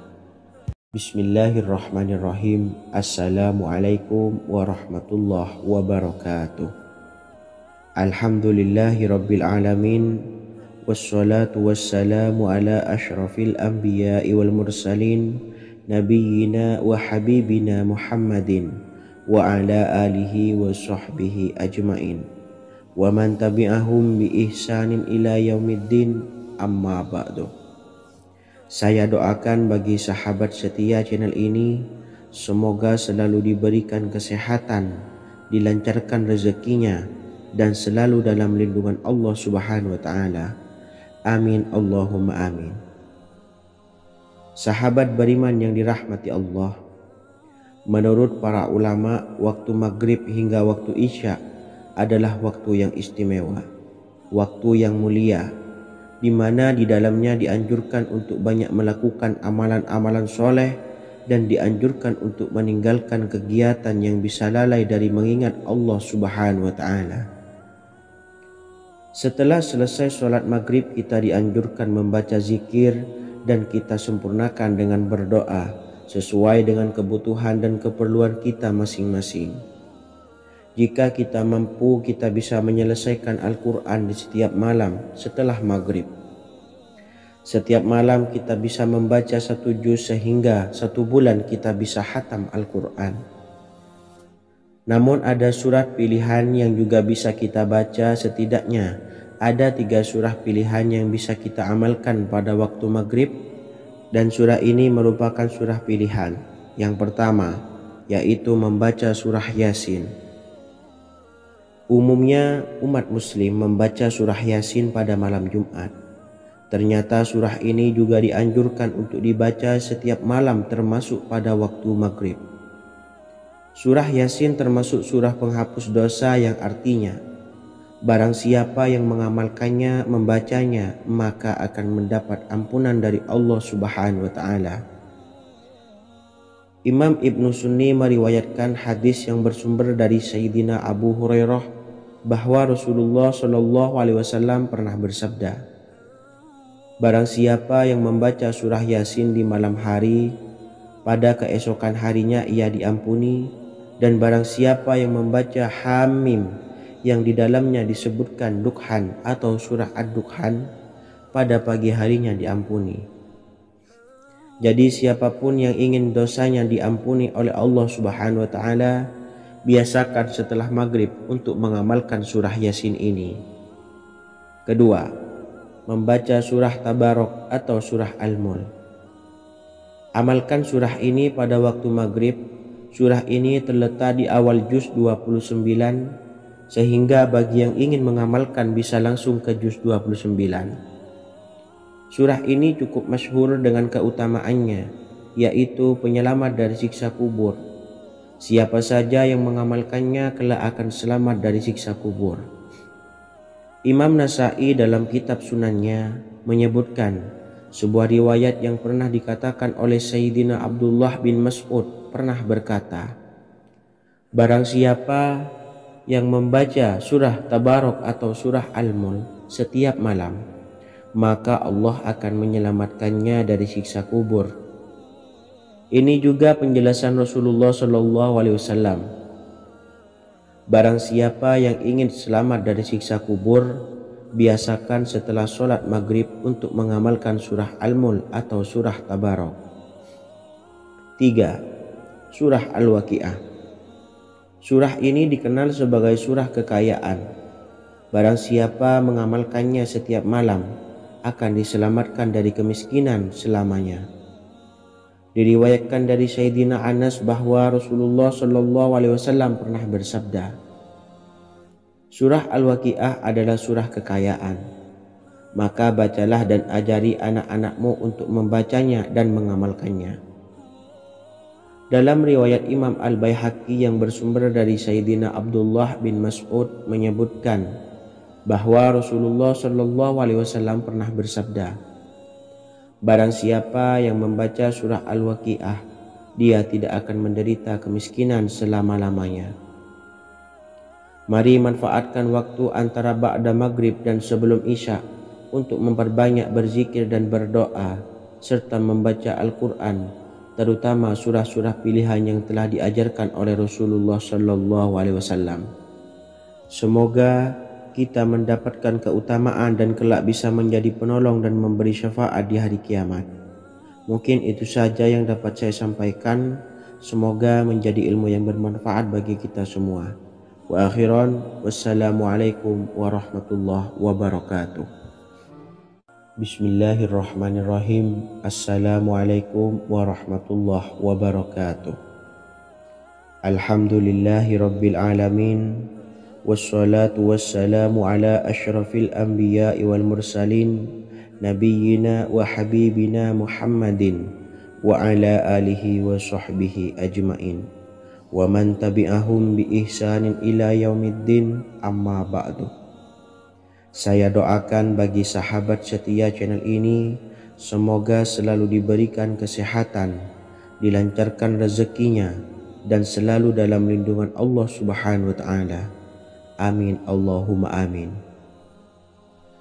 Bismillahirrahmanirrahim. Assalamualaikum warahmatullahi wabarakatuh. Alhamdulillahi rabbil alamin, wassalatu wassalamu ala ashrafil anbiya'i wal mursalin, nabiyyina wa habibina Muhammadin wa ala alihi wa sahbihi ajmain, wa man tabi'ahum bi ihsanin ila yaumiddin, amma ba'du. Saya doakan bagi sahabat setia channel ini, semoga selalu diberikan kesehatan, dilancarkan rezekinya, dan selalu dalam lindungan Allah Subhanahu wa Ta'ala. Amin Allahumma amin. Sahabat beriman yang dirahmati Allah, menurut para ulama, waktu maghrib hingga waktu isya adalah waktu yang istimewa, waktu yang mulia, di mana di dalamnya dianjurkan untuk banyak melakukan amalan-amalan soleh dan dianjurkan untuk meninggalkan kegiatan yang bisa lalai dari mengingat Allah Subhanahu wa Ta'ala. Setelah selesai sholat maghrib, kita dianjurkan membaca zikir dan kita sempurnakan dengan berdoa sesuai dengan kebutuhan dan keperluan kita masing-masing. Jika kita mampu, kita bisa menyelesaikan Al-Quran di setiap malam setelah maghrib. Setiap malam kita bisa membaca 1 juz sehingga 1 bulan kita bisa khatam Al-Quran. Namun ada surat pilihan yang juga bisa kita baca. Setidaknya ada 3 surah pilihan yang bisa kita amalkan pada waktu maghrib, dan surah ini merupakan surah pilihan. Yang pertama yaitu membaca surah Yasin. Umumnya umat muslim membaca surah Yasin pada malam Jumat. Ternyata surah ini juga dianjurkan untuk dibaca setiap malam termasuk pada waktu maghrib. Surah Yasin termasuk surah penghapus dosa yang artinya barang siapa yang mengamalkannya, membacanya, maka akan mendapat ampunan dari Allah Subhanahu wa Ta'ala. Imam Ibnu Sunni meriwayatkan hadis yang bersumber dari Sayyidina Abu Hurairah bahwa Rasulullah Shallallahu Alaihi Wasallam pernah bersabda, barang siapa yang membaca surah Yasin di malam hari, pada keesokan harinya ia diampuni. Dan barang siapa yang membaca Hamim yang di dalamnya disebutkan Dukhan atau surah Ad-Dukhan, pada pagi harinya diampuni. Jadi siapapun yang ingin dosanya diampuni oleh Allah Subhanahu wa Ta'ala, biasakan setelah maghrib untuk mengamalkan surah Yasin ini. Kedua, membaca surah Tabarok atau surah Al-Mulk. Amalkan surah ini pada waktu maghrib. Surah ini terletak di awal juz 29, sehingga bagi yang ingin mengamalkan bisa langsung ke juz 29. Surah ini cukup masyhur dengan keutamaannya, yaitu penyelamat dari siksa kubur. Siapa saja yang mengamalkannya kelak akan selamat dari siksa kubur. Imam Nasa'i dalam kitab Sunannya menyebutkan sebuah riwayat yang pernah dikatakan oleh Sayyidina Abdullah bin Mas'ud pernah berkata, barang siapa yang membaca surah Tabarok atau surah Al-Mulk setiap malam, maka Allah akan menyelamatkannya dari siksa kubur. Ini juga penjelasan Rasulullah SAW. Barang siapa yang ingin selamat dari siksa kubur, biasakan setelah sholat maghrib untuk mengamalkan surah Al-Mulk atau surah Tabarok. 3. Surah Al-Waqiah. Surah ini dikenal sebagai surah kekayaan. Barang siapa mengamalkannya setiap malam, akan diselamatkan dari kemiskinan selamanya. Diriwayatkan dari Sayyidina Anas bahwa Rasulullah SAW pernah bersabda, surah Al-Waqiah adalah surah kekayaan. Maka bacalah dan ajari anak-anakmu untuk membacanya dan mengamalkannya. Dalam riwayat Imam Al-Baihaqi yang bersumber dari Sayyidina Abdullah bin Mas'ud menyebutkan bahwa Rasulullah SAW pernah bersabda, barang siapa yang membaca surah Al-Waqiah, dia tidak akan menderita kemiskinan selama-lamanya. Mari manfaatkan waktu antara ba'da maghrib dan sebelum isya untuk memperbanyak berzikir dan berdoa, serta membaca Al-Quran, terutama surah-surah pilihan yang telah diajarkan oleh Rasulullah SAW. Semoga kita mendapatkan keutamaan dan kelak bisa menjadi penolong dan memberi syafaat di hari kiamat. Mungkin itu saja yang dapat saya sampaikan. Semoga menjadi ilmu yang bermanfaat bagi kita semua. Wa akhiran, wassalamualaikum warahmatullahi wabarakatuh. Bismillahirrahmanirrahim. Assalamualaikum warahmatullahi wabarakatuh. Alhamdulillahi rabbil alamin. Wassalatu wassalamu ala ashrafil anbiya'i wal mursalin nabiyyina wa habibina Muhammadin wa ala alihi wa sahbihi ajmain wa man tabi'ahum bi ihsanin ila yaumiddin, amma ba'du. Saya doakan bagi sahabat setia channel ini, semoga selalu diberikan kesehatan, dilancarkan rezekinya, dan selalu dalam lindungan Allah Subhanahu wa ta'ala. Amin Allahumma amin.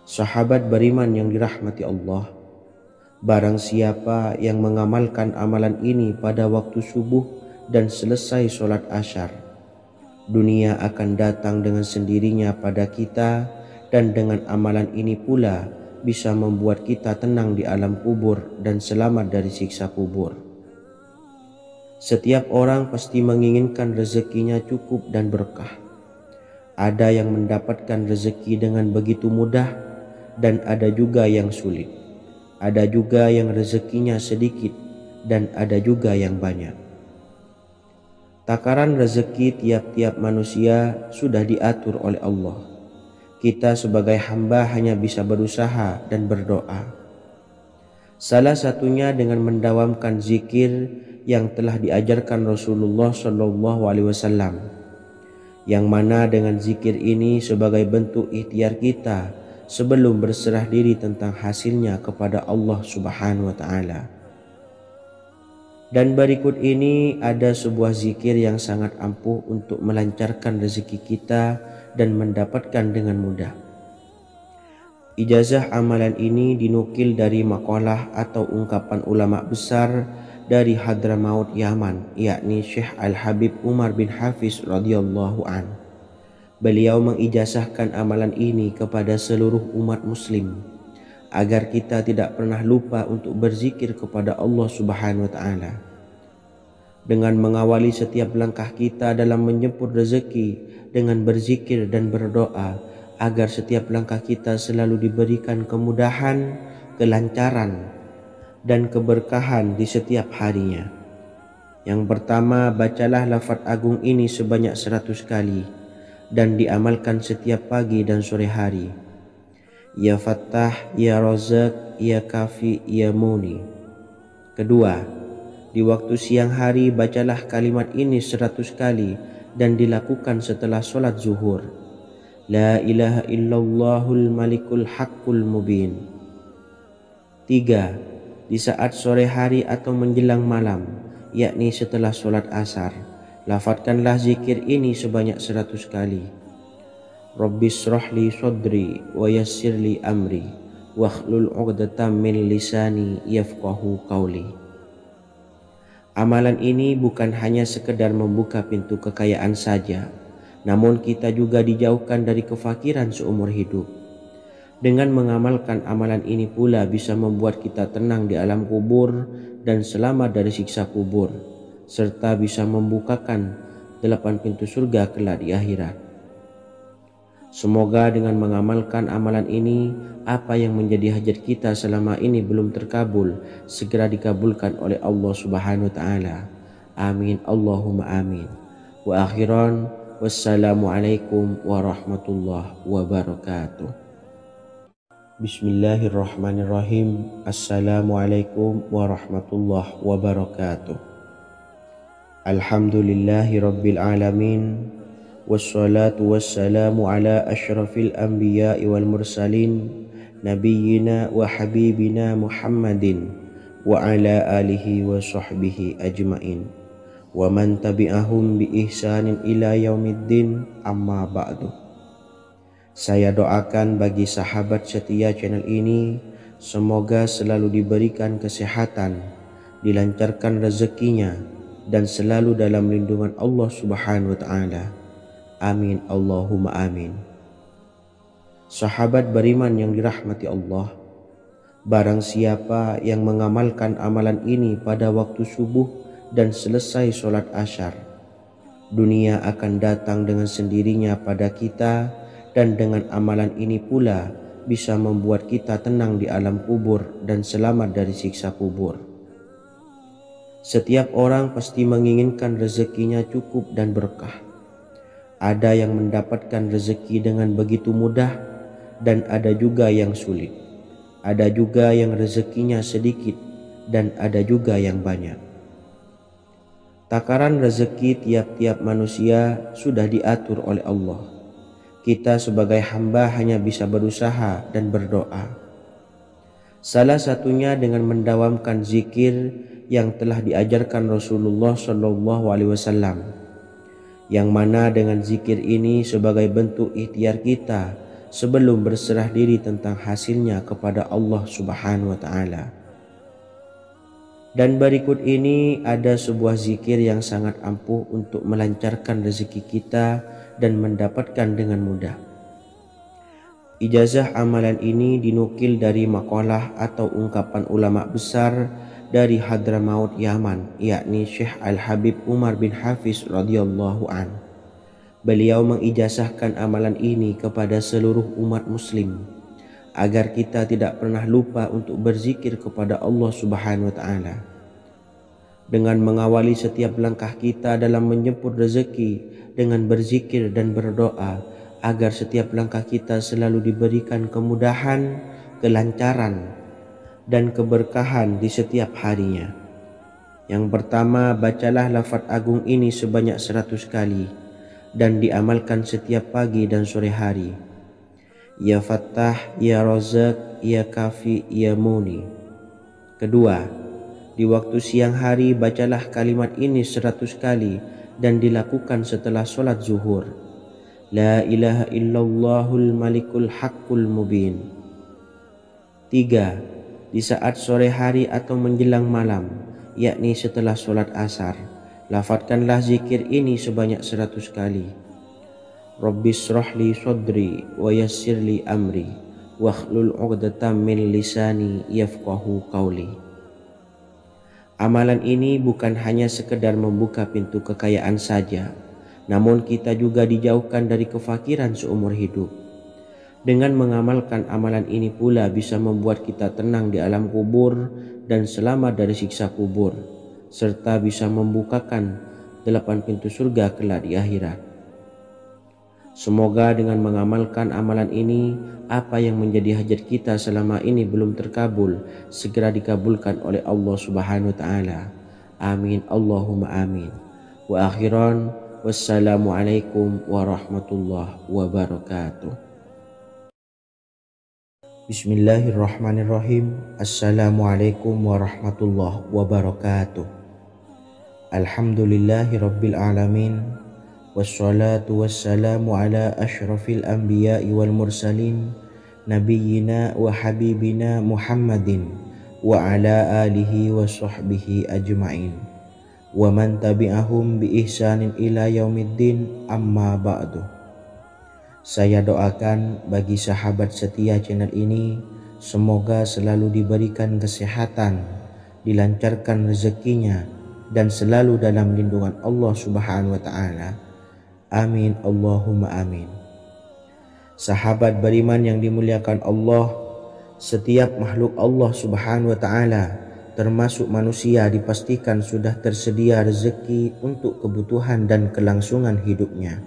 Sahabat beriman yang dirahmati Allah, barang siapa yang mengamalkan amalan ini pada waktu subuh dan selesai sholat asyar, dunia akan datang dengan sendirinya pada kita, dan dengan amalan ini pula bisa membuat kita tenang di alam kubur dan selamat dari siksa kubur. Setiap orang pasti menginginkan rezekinya cukup dan berkah. Ada yang mendapatkan rezeki dengan begitu mudah, dan ada juga yang sulit. Ada juga yang rezekinya sedikit, dan ada juga yang banyak. Takaran rezeki tiap-tiap manusia sudah diatur oleh Allah. Kita sebagai hamba hanya bisa berusaha dan berdoa. Salah satunya dengan mendawamkan zikir yang telah diajarkan Rasulullah SAW. Yang mana dengan zikir ini sebagai bentuk ikhtiar kita sebelum berserah diri tentang hasilnya kepada Allah Subhanahu wa ta'ala. Dan berikut ini ada sebuah zikir yang sangat ampuh untuk melancarkan rezeki kita dan mendapatkan dengan mudah. Ijazah amalan ini dinukil dari makalah atau ungkapan ulama besar dari Hadramaut Yaman, yakni Syekh Al-Habib Umar bin Hafiz radhiyallahu an. Beliau mengijazahkan amalan ini kepada seluruh umat muslim agar kita tidak pernah lupa untuk berzikir kepada Allah Subhanahu wa ta'ala. Dengan mengawali setiap langkah kita dalam menjemput rezeki dengan berzikir dan berdoa agar setiap langkah kita selalu diberikan kemudahan, kelancaran, dan keberkahan di setiap harinya. Yang pertama, bacalah lafaz agung ini sebanyak 100 kali dan diamalkan setiap pagi dan sore hari. Ya Fattah, Ya Razak, Ya Kafi, Ya Muni. Kedua, di waktu siang hari bacalah kalimat ini 100 kali dan dilakukan setelah sholat zuhur. La ilaha illallahul malikul haqqul mubin. Tiga, di saat sore hari atau menjelang malam, yakni setelah sholat asar, lafadzkanlah zikir ini sebanyak 100 kali. Rabbishrahli sodri wa yassirli amri wakhlul 'uqdatam min lisani yafqahu qawli. Amalan ini bukan hanya sekedar membuka pintu kekayaan saja, namun kita juga dijauhkan dari kefakiran seumur hidup. Dengan mengamalkan amalan ini pula bisa membuat kita tenang di alam kubur dan selamat dari siksa kubur, serta bisa membukakan 8 pintu surga kelak di akhirat. Semoga dengan mengamalkan amalan ini, apa yang menjadi hajat kita selama ini belum terkabul, segera dikabulkan oleh Allah Subhanahu wa Ta'ala. Amin, Allahumma amin. Wa akhiran, wassalamualaikum warahmatullahi wabarakatuh. Bismillahirrahmanirrahim. Assalamualaikum warahmatullahi wabarakatuh. Alhamdulillahi rabbil alamin. Wassalatu wassalamu ala ashrafil anbiya'i wal mursalin nabiyyina wa habibina Muhammadin wa ala alihi wa sahbihi ajmain wa man tabi'ahum bi ihsanin ila yaumiddin, amma ba'du. Saya doakan bagi sahabat setia channel ini, semoga selalu diberikan kesehatan, dilancarkan rezekinya, dan selalu dalam lindungan Allah Subhanahu wa Ta'ala. Amin, Allahumma amin. Sahabat beriman yang dirahmati Allah, barang siapa yang mengamalkan amalan ini pada waktu subuh dan selesai sholat asyar, dunia akan datang dengan sendirinya pada kita, dan dengan amalan ini pula bisa membuat kita tenang di alam kubur dan selamat dari siksa kubur. Setiap orang pasti menginginkan rezekinya cukup dan berkah. Ada yang mendapatkan rezeki dengan begitu mudah dan ada juga yang sulit. Ada juga yang rezekinya sedikit dan ada juga yang banyak. Takaran rezeki tiap-tiap manusia sudah diatur oleh Allah. Kita sebagai hamba hanya bisa berusaha dan berdoa. Salah satunya dengan mendawamkan zikir yang telah diajarkan Rasulullah SAW. Yang mana dengan zikir ini sebagai bentuk ikhtiar kita sebelum berserah diri tentang hasilnya kepada Allah Subhanahu wa Ta'ala. Dan berikut ini ada sebuah zikir yang sangat ampuh untuk melancarkan rezeki kita dan mendapatkan dengan mudah. Ijazah amalan ini dinukil dari makalah atau ungkapan ulama besar dari Hadramaut Yaman, yakni Syekh Al-Habib Umar bin Hafiz radhiyallahu an. Beliau mengijazahkan amalan ini kepada seluruh umat muslim agar kita tidak pernah lupa untuk berzikir kepada Allah Subhanahu wa Ta'ala. Dengan mengawali setiap langkah kita dalam menjemput rezeki dengan berzikir dan berdoa agar setiap langkah kita selalu diberikan kemudahan, kelancaran, dan keberkahan di setiap harinya. Yang pertama, bacalah lafaz agung ini sebanyak 100 kali dan diamalkan setiap pagi dan sore hari. Ya Fattah, Ya Razak, Ya Kafi, Ya Muni. Kedua, di waktu siang hari bacalah kalimat ini 100 kali dan dilakukan setelah sholat zuhur. La ilaha illallahul malikul haqqul mubin. Tiga, di saat sore hari atau menjelang malam, yakni setelah sholat asar, lafadzkanlah zikir ini sebanyak 100 kali. Rabbishrahli sodri wa yassirli amri wakhlul 'uqdatam min lisani yafqahu qawli. Amalan ini bukan hanya sekedar membuka pintu kekayaan saja, namun kita juga dijauhkan dari kefakiran seumur hidup. Dengan mengamalkan amalan ini pula bisa membuat kita tenang di alam kubur dan selamat dari siksa kubur, serta bisa membukakan 8 pintu surga kelak di akhirat. Semoga dengan mengamalkan amalan ini, apa yang menjadi hajat kita selama ini belum terkabul, segera dikabulkan oleh Allah Subhanahu wa Ta'ala. Amin, Allahumma amin. Wa akhiran, wassalamualaikum warahmatullahi wabarakatuh. Bismillahirrahmanirrahim. Assalamualaikum warahmatullahi wabarakatuh. Alhamdulillahi rabbil alamin. Wassalatu wassalamu ala ashrafil anbiya'i wal mursalin, nabiyyina wa habibina Muhammadin wa ala alihi wa sahbihi ajma'in, wa man tabi'ahum bi ihsanin ila yaumiddin, amma ba'du. Saya doakan bagi sahabat setia channel ini, semoga selalu diberikan kesehatan, dilancarkan rezekinya, dan selalu dalam lindungan Allah Subhanahu wa Ta'ala. Amin, Allahumma amin. Sahabat beriman yang dimuliakan Allah, setiap makhluk Allah Subhanahu wa Ta'ala, termasuk manusia, dipastikan sudah tersedia rezeki untuk kebutuhan dan kelangsungan hidupnya.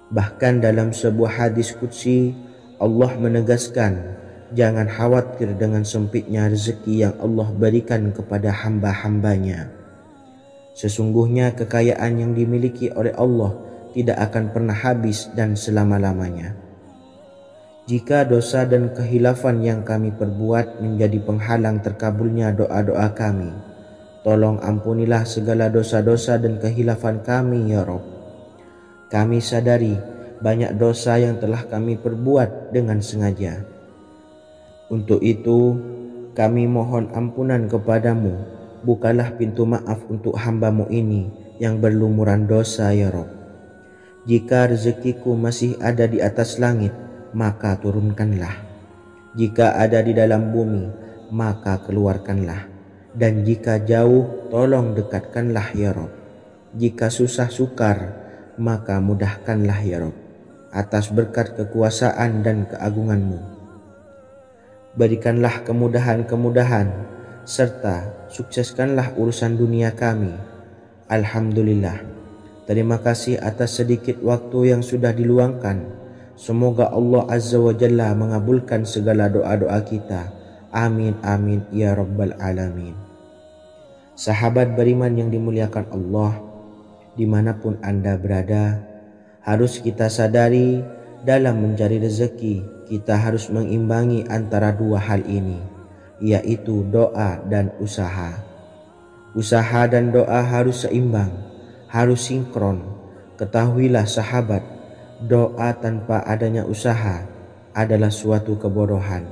Bahkan dalam sebuah hadis qudsi, Allah menegaskan, jangan khawatir dengan sempitnya rezeki yang Allah berikan kepada hamba-hambanya. Sesungguhnya kekayaan yang dimiliki oleh Allah tidak akan pernah habis dan selama-lamanya. Jika dosa dan kehilafan yang kami perbuat menjadi penghalang terkabulnya doa-doa kami, tolong ampunilah segala dosa-dosa dan kehilafan kami ya Rabb. Kami sadari banyak dosa yang telah kami perbuat dengan sengaja. Untuk itu kami mohon ampunan kepadamu. Bukalah pintu maaf untuk hamba-Mu ini yang berlumuran dosa ya Rabb. Jika rezekiku masih ada di atas langit, maka turunkanlah. Jika ada di dalam bumi, maka keluarkanlah. Dan jika jauh, tolong dekatkanlah ya Rabb. Jika susah sukar, maka mudahkanlah ya Rabb, atas berkat kekuasaan dan keagungan-Mu. Berikanlah kemudahan-kemudahan, serta sukseskanlah urusan dunia kami. Alhamdulillah. Terima kasih atas sedikit waktu yang sudah diluangkan. Semoga Allah Azza wa Jalla mengabulkan segala doa-doa kita. Amin amin ya rabbal alamin. Sahabat beriman yang dimuliakan Allah, dimanapun Anda berada, harus kita sadari dalam mencari rezeki kita harus mengimbangi antara dua hal ini, yaitu doa dan usaha. Usaha dan doa harus seimbang, harus sinkron. Ketahuilah sahabat, doa tanpa adanya usaha adalah suatu kebodohan,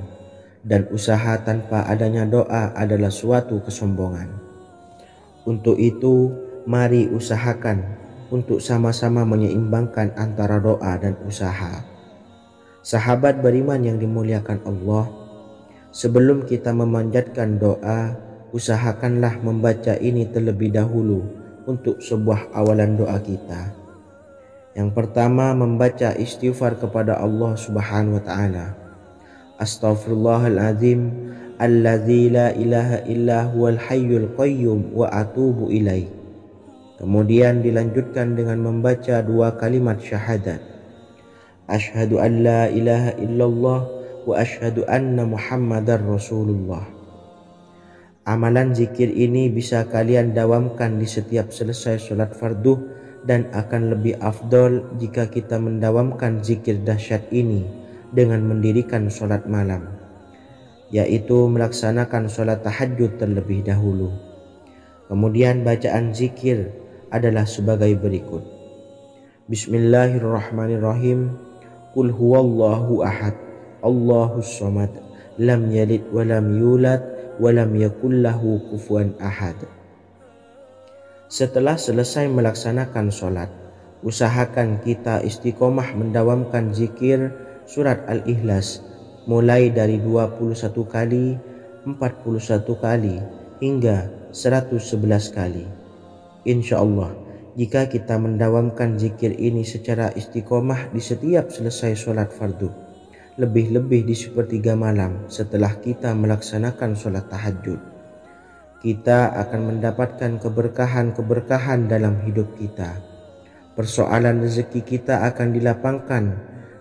dan usaha tanpa adanya doa adalah suatu kesombongan. Untuk itu, mari usahakan untuk sama-sama menyeimbangkan antara doa dan usaha. Sahabat beriman yang dimuliakan Allah, sebelum kita memanjatkan doa, usahakanlah membaca ini terlebih dahulu untuk sebuah awalan doa kita. Yang pertama, membaca istighfar kepada Allah Subhanahu wa Ta'ala. Astaghfirullahaladzim alladzi la ilaha illa huwal hayyul qayyum wa atubu ilaih. Kemudian dilanjutkan dengan membaca dua kalimat syahadat. Asyhadu an la ilaha illallah wa asyhadu anna Muhammadar Rasulullah. Amalan zikir ini bisa kalian dawamkan di setiap selesai sholat fardu, dan akan lebih afdol jika kita mendawamkan zikir dahsyat ini dengan mendirikan sholat malam, yaitu melaksanakan sholat tahajud terlebih dahulu. Kemudian bacaan zikir adalah sebagai berikut. Bismillahirrahmanirrahim. Qul huwallahu ahad, Allahus samad, lam yalid wa lam yulad wa lam yakul lahu kufuwan ahad. Setelah selesai melaksanakan sholat, usahakan kita istiqomah mendawamkan zikir surat Al-Ikhlas mulai dari 21 kali, 41 kali, hingga 111 kali. Insya Allah, jika kita mendawamkan zikir ini secara istiqomah di setiap selesai sholat fardu, lebih-lebih di sepertiga malam setelah kita melaksanakan sholat tahajud. Kita akan mendapatkan keberkahan-keberkahan dalam hidup kita. Persoalan rezeki kita akan dilapangkan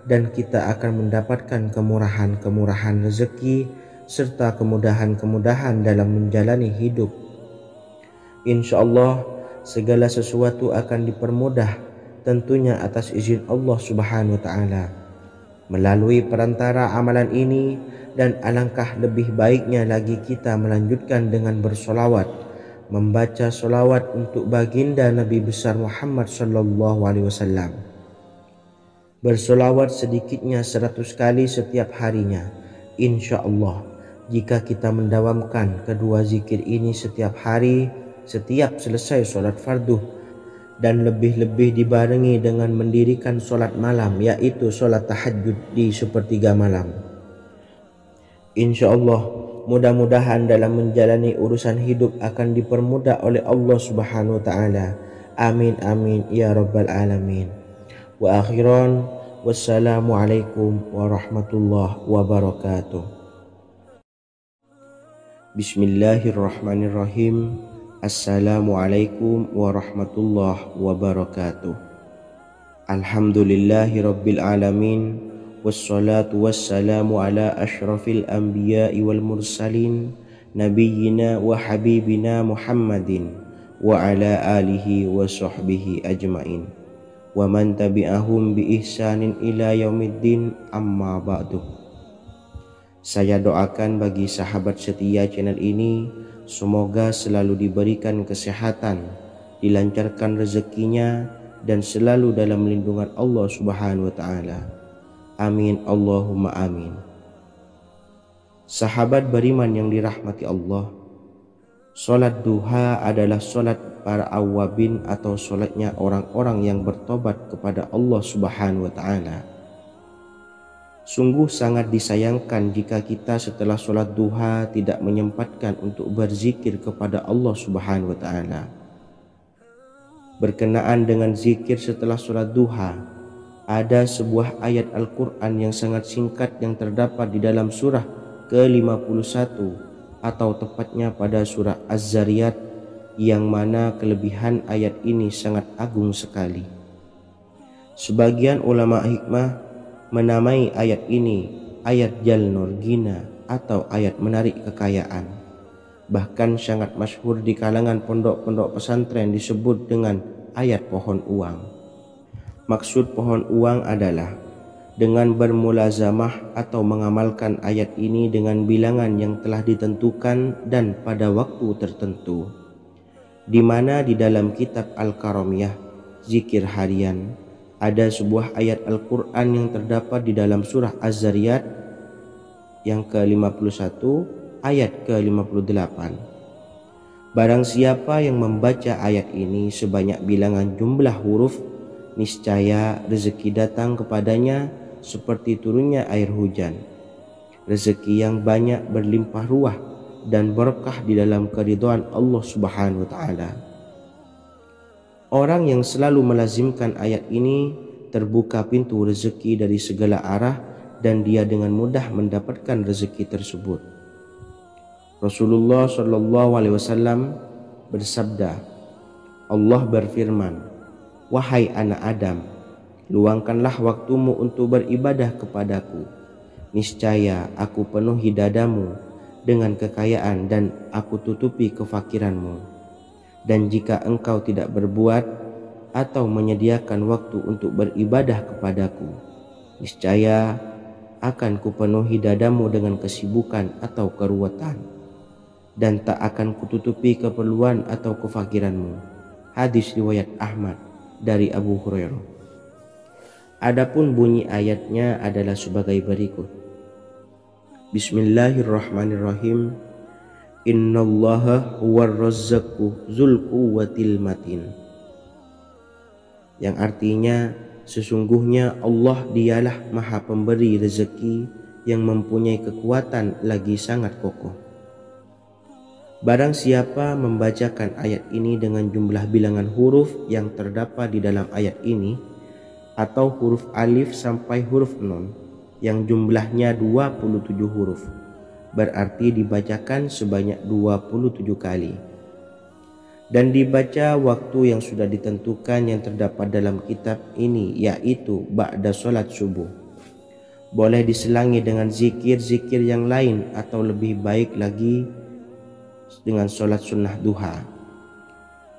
dan kita akan mendapatkan kemurahan-kemurahan rezeki serta kemudahan-kemudahan dalam menjalani hidup. Insya Allah segala sesuatu akan dipermudah, tentunya atas izin Allah Subhanahu wa Ta'ala. Melalui perantara amalan ini, dan alangkah lebih baiknya lagi kita melanjutkan dengan bersolawat, membaca solawat untuk baginda Nabi besar Muhammad sallallahu alaihi wasallam. Bersolawat sedikitnya 100 kali setiap harinya. Insya Allah, jika kita mendawamkan kedua zikir ini setiap hari, setiap selesai sholat fardu, dan lebih-lebih dibarengi dengan mendirikan sholat malam, yaitu sholat tahajud di sepertiga malam. Insya Allah, mudah-mudahan dalam menjalani urusan hidup akan dipermudah oleh Allah Subhanahu wa Ta'ala. Amin amin ya rabbal alamin. Wa akhiran, wassalamualaikum warahmatullahi wabarakatuh. Bismillahirrahmanirrahim. Assalamualaikum warahmatullahi wabarakatuh. Alhamdulillahi rabbil alamin. Wassalatu wassalamu ala ashrafil anbiya'i wal mursalin, nabiyyina wa habibina Muhammadin wa ala alihi wa sahbihi ajmain, wa man tabi'ahum bi ihsanin ila yaumiddin, amma ba'du. Saya doakan bagi sahabat setia channel ini, semoga selalu diberikan kesehatan, dilancarkan rezekinya, dan selalu dalam lindungan Allah Subhanahu wa Ta'ala. Amin Allahumma amin. Sahabat beriman yang dirahmati Allah, sholat duha adalah sholat para awabin atau sholatnya orang-orang yang bertobat kepada Allah Subhanahu wa Ta'ala. Sungguh sangat disayangkan jika kita setelah sholat duha tidak menyempatkan untuk berzikir kepada Allah Subhanahu wa Ta'ala. Berkenaan dengan zikir setelah sholat duha, ada sebuah ayat Al-Quran yang sangat singkat yang terdapat di dalam surah ke-51 atau tepatnya pada surah Az-Zariyat, yang mana kelebihan ayat ini sangat agung sekali. Sebagian ulama hikmah menamai ayat ini ayat Jalnur Gina atau ayat menarik kekayaan. Bahkan sangat masyhur di kalangan pondok-pondok pesantren disebut dengan ayat pohon uang. Maksud pohon uang adalah dengan bermulazamah atau mengamalkan ayat ini dengan bilangan yang telah ditentukan dan pada waktu tertentu, di mana di dalam kitab Al-Karamiyah zikir harian ada sebuah ayat Al-Quran yang terdapat di dalam surah Az-Zariyat yang ke-51 ayat ke-58. Barang siapa yang membaca ayat ini sebanyak bilangan jumlah huruf, niscaya rezeki datang kepadanya seperti turunnya air hujan. Rezeki yang banyak berlimpah ruah dan berkah di dalam keridhaan Allah Subhanahu wa Ta'ala. Orang yang selalu melazimkan ayat ini terbuka pintu rezeki dari segala arah dan dia dengan mudah mendapatkan rezeki tersebut. Rasulullah Shallallahu Alaihi Wasallam bersabda, Allah berfirman, wahai anak Adam, luangkanlah waktumu untuk beribadah kepadaku. Niscaya aku penuhi dadamu dengan kekayaan dan aku tutupi kefakiranmu. Dan jika engkau tidak berbuat atau menyediakan waktu untuk beribadah kepadaku, niscaya akan kupenuhi dadamu dengan kesibukan atau keruwetan, dan tak akan kututupi keperluan atau kefakiranmu. Hadis riwayat Ahmad dari Abu Hurairah. Adapun bunyi ayatnya adalah sebagai berikut. Bismillahirrahmanirrahim. Innallaha huwar razzaqu dzul quwwatil matin. Yang artinya, sesungguhnya Allah dialah Maha Pemberi rezeki yang mempunyai kekuatan lagi sangat kokoh. Barang siapa membacakan ayat ini dengan jumlah bilangan huruf yang terdapat di dalam ayat ini, atau huruf alif sampai huruf nun, yang jumlahnya 27 huruf, berarti dibacakan sebanyak 27 kali. Dan dibaca waktu yang sudah ditentukan yang terdapat dalam kitab ini, yaitu ba'da sholat subuh. Boleh diselangi dengan zikir-zikir yang lain atau lebih baik lagi dengan sholat sunnah duha.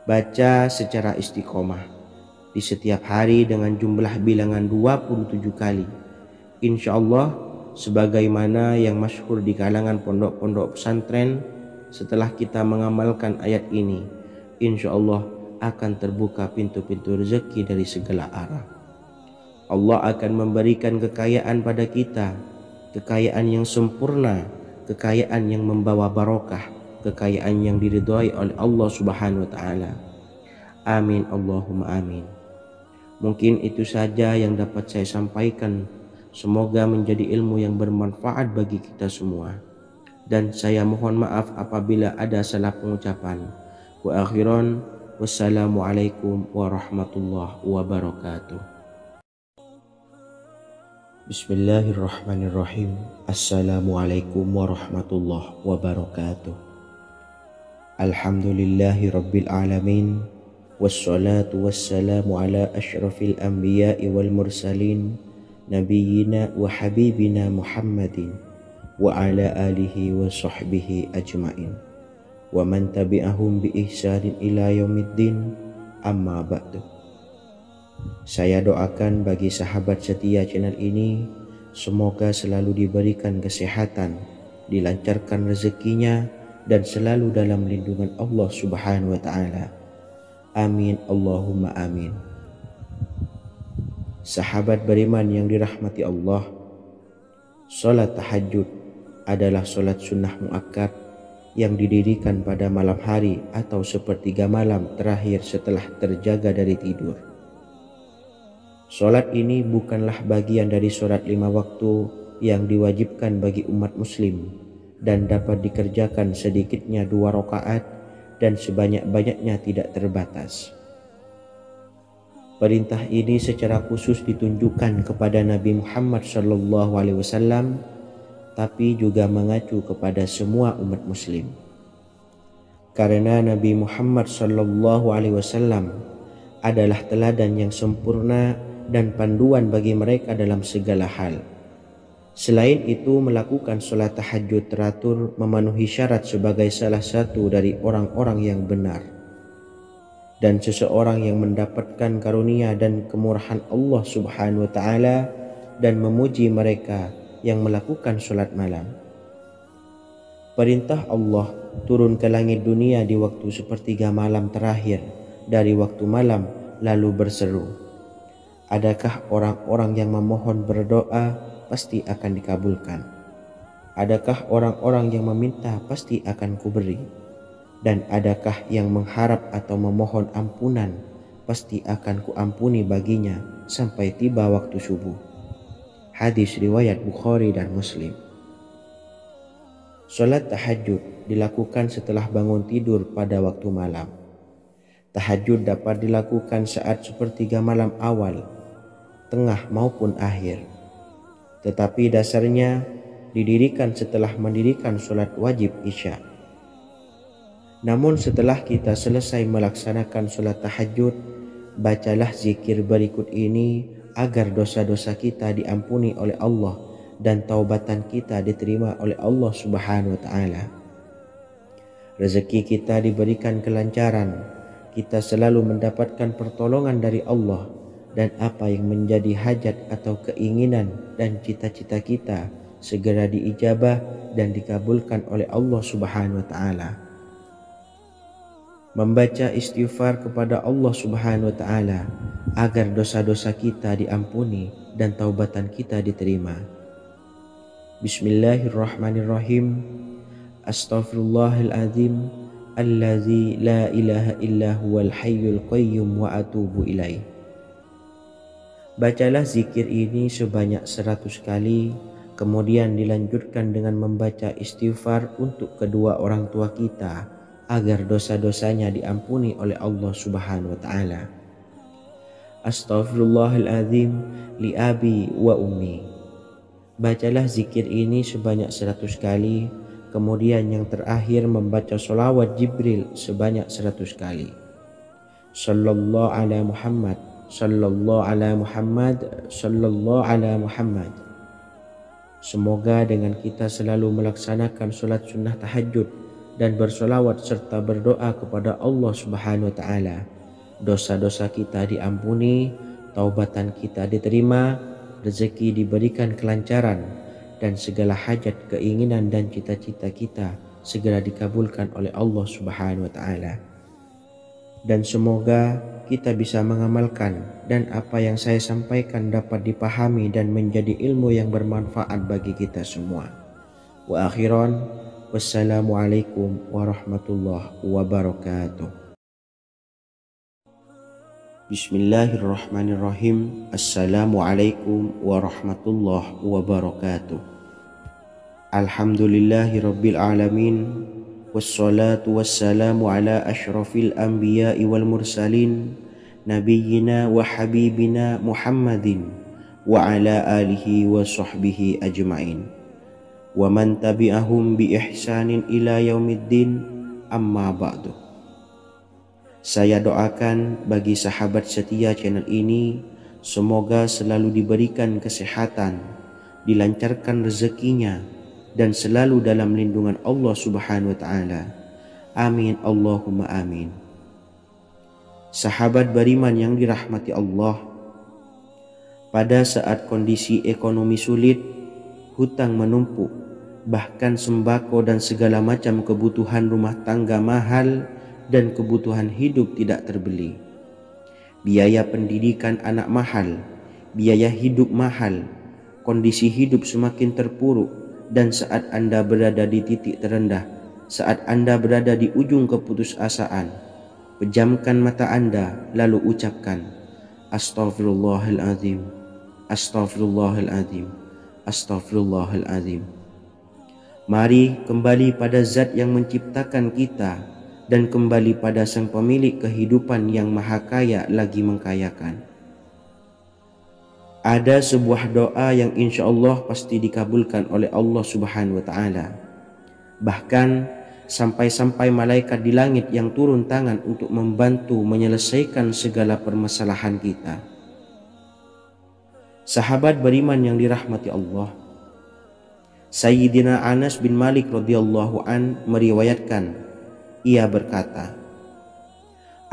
Baca secara istiqomah di setiap hari dengan jumlah bilangan 27 kali. Insya Allah sebagaimana yang masyhur di kalangan pondok-pondok pesantren, setelah kita mengamalkan ayat ini, insya Allah akan terbuka pintu-pintu rezeki dari segala arah. Allah akan memberikan kekayaan pada kita, kekayaan yang sempurna, kekayaan yang membawa barokah, kekayaan yang diridhai oleh Allah Subhanahu wa taala. Amin Allahumma amin. Mungkin itu saja yang dapat saya sampaikan. Semoga menjadi ilmu yang bermanfaat bagi kita semua. Dan saya mohon maaf apabila ada salah pengucapan. Wa akhiran, wassalamualaikum warahmatullahi wabarakatuh. Bismillahirrahmanirrahim. Assalamualaikum warahmatullahi wabarakatuh. Alhamdulillahi rabbil alamin. Wassalatu wassalamu ala ashrafil anbiya'i wal mursalin, nabiyina wa habibina Muhammadin wa ala alihi wa sahbihi ajmain wa man tabi'ahum bi ihsanin ila yaumiddin, amma ba'du. Saya doakan bagi sahabat setia channel ini, semoga selalu diberikan kesehatan, dilancarkan rezekinya, dan selalu dalam lindungan Allah Subhanahu wa ta'ala. Amin Allahumma amin. Sahabat beriman yang dirahmati Allah, sholat tahajud adalah sholat sunnah muakkad yang didirikan pada malam hari atau sepertiga malam terakhir setelah terjaga dari tidur. Sholat ini bukanlah bagian dari sholat 5 waktu yang diwajibkan bagi umat muslim dan dapat dikerjakan sedikitnya 2 rakaat dan sebanyak-banyaknya tidak terbatas. Perintah ini secara khusus ditunjukkan kepada Nabi Muhammad SAW, tapi juga mengacu kepada semua umat muslim. Karena Nabi Muhammad SAW adalah teladan yang sempurna dan panduan bagi mereka dalam segala hal. Selain itu, melakukan sholat tahajud teratur memenuhi syarat sebagai salah satu dari orang-orang yang benar. Dan seseorang yang mendapatkan karunia dan kemurahan Allah Subhanahu wa ta'ala dan memuji mereka yang melakukan sholat malam. Perintah Allah turun ke langit dunia di waktu sepertiga malam terakhir dari waktu malam lalu berseru, adakah orang-orang yang memohon berdoa pasti akan dikabulkan? Adakah orang-orang yang meminta pasti akan kuberi? Dan adakah yang mengharap atau memohon ampunan pasti akan kuampuni baginya sampai tiba waktu subuh. Hadis riwayat Bukhari dan Muslim. Salat tahajud dilakukan setelah bangun tidur pada waktu malam. Tahajud dapat dilakukan saat sepertiga malam awal, tengah maupun akhir. Tetapi dasarnya didirikan setelah mendirikan sholat wajib isya. Namun setelah kita selesai melaksanakan sholat tahajud, bacalah zikir berikut ini agar dosa-dosa kita diampuni oleh Allah dan taubatan kita diterima oleh Allah Subhanahu wa ta'ala. Rezeki kita diberikan kelancaran, kita selalu mendapatkan pertolongan dari Allah, dan apa yang menjadi hajat atau keinginan dan cita-cita kita segera diijabah dan dikabulkan oleh Allah Subhanahu wa ta'ala. Membaca istighfar kepada Allah Subhanahu wa ta'ala agar dosa-dosa kita diampuni dan taubatan kita diterima. Bismillahirrahmanirrahim. Astaghfirullahaladzim allazi la ilaha illa huwal hayyul qayyum wa atubu ilaih. Bacalah zikir ini sebanyak 100 kali, kemudian dilanjutkan dengan membaca istighfar untuk kedua orang tua kita agar dosa-dosanya diampuni oleh Allah Subhanahu wa ta'ala. Astaghfirullahaladzim li abi wa ummi. Bacalah zikir ini sebanyak 100 kali, kemudian yang terakhir membaca sholawat Jibril sebanyak 100 kali. Sallallahu ala Muhammad, sallallahu ala Muhammad, sallallahu ala Muhammad. Semoga dengan kita selalu melaksanakan sholat sunnah tahajud dan bersolawat serta berdoa kepada Allah Subhanahu wa Ta'ala, dosa-dosa kita diampuni, taubatan kita diterima, rezeki diberikan kelancaran, dan segala hajat, keinginan dan cita-cita kita segera dikabulkan oleh Allah Subhanahu wa Ta'ala. Dan semoga kita bisa mengamalkan dan apa yang saya sampaikan dapat dipahami dan menjadi ilmu yang bermanfaat bagi kita semua. Wa akhiran, wassalamualaikum warahmatullahi wabarakatuh. Bismillahirrahmanirrahim. Assalamualaikum warahmatullahi wabarakatuh. Alhamdulillahirabbil alamin. Wassalatu wassalamu ala asyrafil anbiya'i wal mursalin, nabiyyina wa habibina Muhammadin wa ala alihi wa sahbihi ajma'in wa man tabi'ahum bi ihsanin ila yaumiddin, amma ba'du. Saya doakan bagi sahabat setia channel ini, semoga selalu diberikan kesehatan, dilancarkan rezekinya, dan selalu dalam lindungan Allah Subhanahu wa Ta'ala. Amin Allahumma amin. Sahabat beriman yang dirahmati Allah, pada saat kondisi ekonomi sulit, hutang menumpuk, bahkan sembako dan segala macam kebutuhan rumah tangga mahal dan kebutuhan hidup tidak terbeli, biaya pendidikan anak mahal, biaya hidup mahal, kondisi hidup semakin terpuruk. Dan saat Anda berada di titik terendah, saat Anda berada di ujung keputusasaan, pejamkan mata Anda lalu ucapkan Astaghfirullahaladzim, Astaghfirullahaladzim, Astaghfirullahaladzim. Mari kembali pada Zat yang menciptakan kita dan kembali pada Sang Pemilik kehidupan yang Maha Kaya lagi mengkayakan. Ada sebuah doa yang insya Allah pasti dikabulkan oleh Allah Subhanahu wa Ta'ala. Bahkan sampai-sampai malaikat di langit yang turun tangan untuk membantu menyelesaikan segala permasalahan kita. Sahabat beriman yang dirahmati Allah, Sayyidina Anas bin Malik radhiyallahu an meriwayatkan, ia berkata,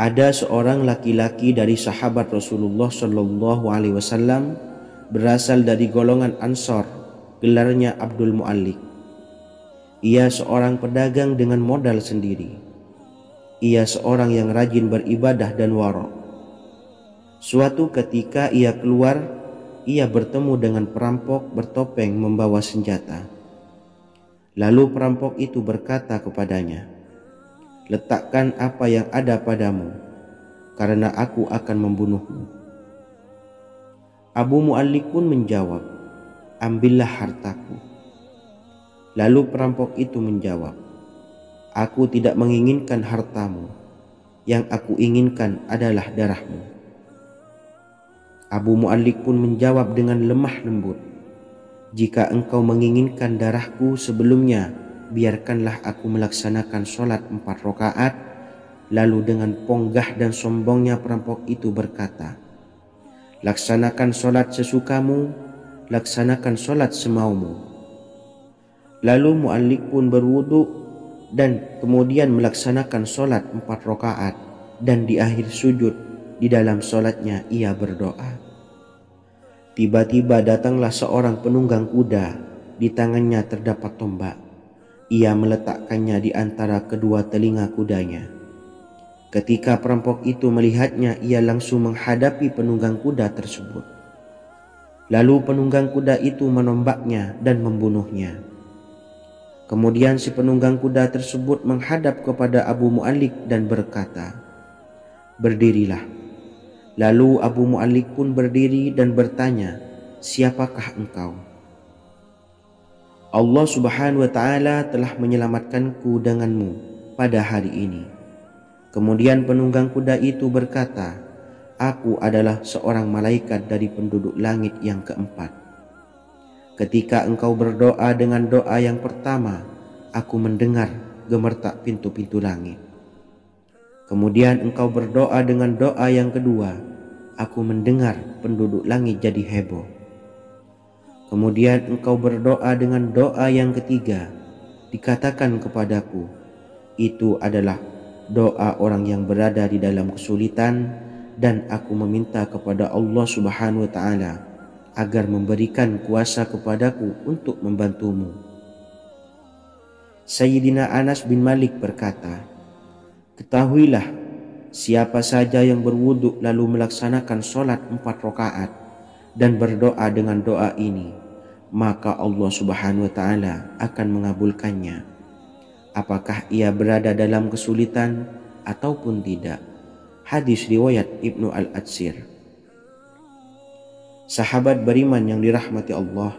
ada seorang laki-laki dari sahabat Rasulullah Shallallahu Alaihi Wasallam berasal dari golongan Ansor, gelarnya Abdul Mu'allik. Ia seorang pedagang dengan modal sendiri. Ia seorang yang rajin beribadah dan wara'. Suatu ketika ia keluar, ia bertemu dengan perampok bertopeng membawa senjata. Lalu perampok itu berkata kepadanya, letakkan apa yang ada padamu, karena aku akan membunuhmu. Abu Mu'allik pun menjawab, ambillah hartaku. Lalu perampok itu menjawab, aku tidak menginginkan hartamu, yang aku inginkan adalah darahmu. Abu Mu'allik pun menjawab dengan lemah lembut, jika engkau menginginkan darahku sebelumnya, biarkanlah aku melaksanakan sholat 4 rakaat. Lalu dengan ponggah dan sombongnya perampok itu berkata, laksanakan sholat sesukamu, laksanakan sholat semaumu. Lalu Mu'allik pun berwudu dan kemudian melaksanakan sholat 4 rakaat, dan di akhir sujud di dalam sholatnya ia berdoa. Tiba-tiba datanglah seorang penunggang kuda, di tangannya terdapat tombak. Ia meletakkannya di antara kedua telinga kudanya. Ketika perampok itu melihatnya, ia langsung menghadapi penunggang kuda tersebut. Lalu penunggang kuda itu menombaknya dan membunuhnya. Kemudian si penunggang kuda tersebut menghadap kepada Abu Mu'allik dan berkata, berdirilah. Lalu Abu Mu'allik pun berdiri dan bertanya, siapakah engkau? Allah Subhanahu wa Ta'ala telah menyelamatkanku denganmu pada hari ini. Kemudian penunggang kuda itu berkata, aku adalah seorang malaikat dari penduduk langit yang keempat. Ketika engkau berdoa dengan doa yang pertama, aku mendengar gemertak pintu-pintu langit. Kemudian engkau berdoa dengan doa yang kedua, aku mendengar penduduk langit jadi heboh. Kemudian engkau berdoa dengan doa yang ketiga, dikatakan kepadaku, itu adalah doa orang yang berada di dalam kesulitan, dan aku meminta kepada Allah Subhanahu wa Ta'ala agar memberikan kuasa kepadaku untuk membantumu. Sayyidina Anas bin Malik berkata, ketahuilah, siapa saja yang berwudu lalu melaksanakan sholat 4 rakaat dan berdoa dengan doa ini, maka Allah Subhanahu wa Ta'ala akan mengabulkannya, apakah ia berada dalam kesulitan ataupun tidak. Hadis riwayat Ibnu Al-Atsir. Sahabat beriman yang dirahmati Allah,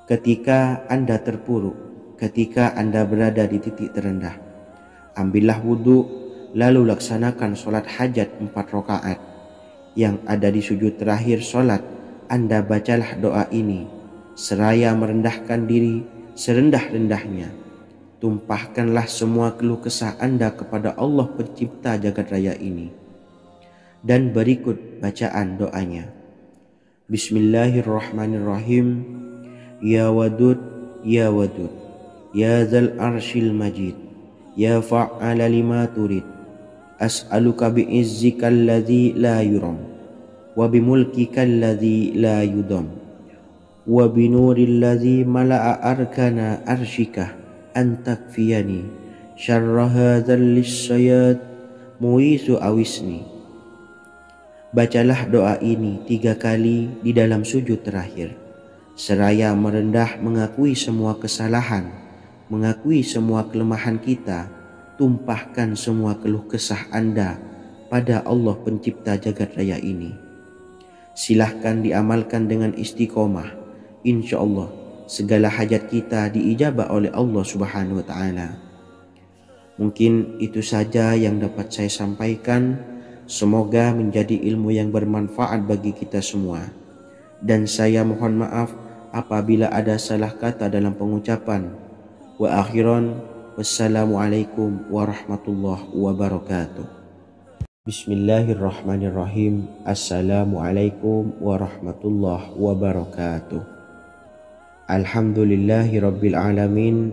ketika Anda terpuruk, ketika Anda berada di titik terendah, ambillah wudhu lalu laksanakan sholat hajat 4 rakaat. Yang ada di sujud terakhir sholat, Anda bacalah doa ini seraya merendahkan diri serendah-rendahnya. Tumpahkanlah semua keluh kesah Anda kepada Allah pencipta jagat raya ini. Dan berikut bacaan doanya. Bismillahirrahmanirrahim. Ya Wadud, Ya Wadud, Ya Dzal Arsyil Majid, Ya Fa'ala lima turid, as'aluka bi'izzika alladzi la yuram, wa bimulkika alladzi la yudam, wa binuril ladzi mala'a arkana arsyika an takfiyani syarra hadzal lisyayat muisu awisni. Bacalah doa ini 3 kali di dalam sujud terakhir, seraya merendah mengakui semua kesalahan, mengakui semua kelemahan kita. Tumpahkan semua keluh kesah Anda pada Allah pencipta jagat raya ini. Silahkan diamalkan dengan istiqomah. Insya Allah segala hajat kita diijabah oleh Allah Subhanahu wa Ta'ala. Mungkin itu saja yang dapat saya sampaikan. Semoga menjadi ilmu yang bermanfaat bagi kita semua. Dan saya mohon maaf apabila ada salah kata dalam pengucapan. Wa akhiran, wassalamualaikum warahmatullahi wabarakatuh. Bismillahirrahmanirrahim. Assalamualaikum warahmatullahi wabarakatuh. Alhamdulillahi rabbil alamin,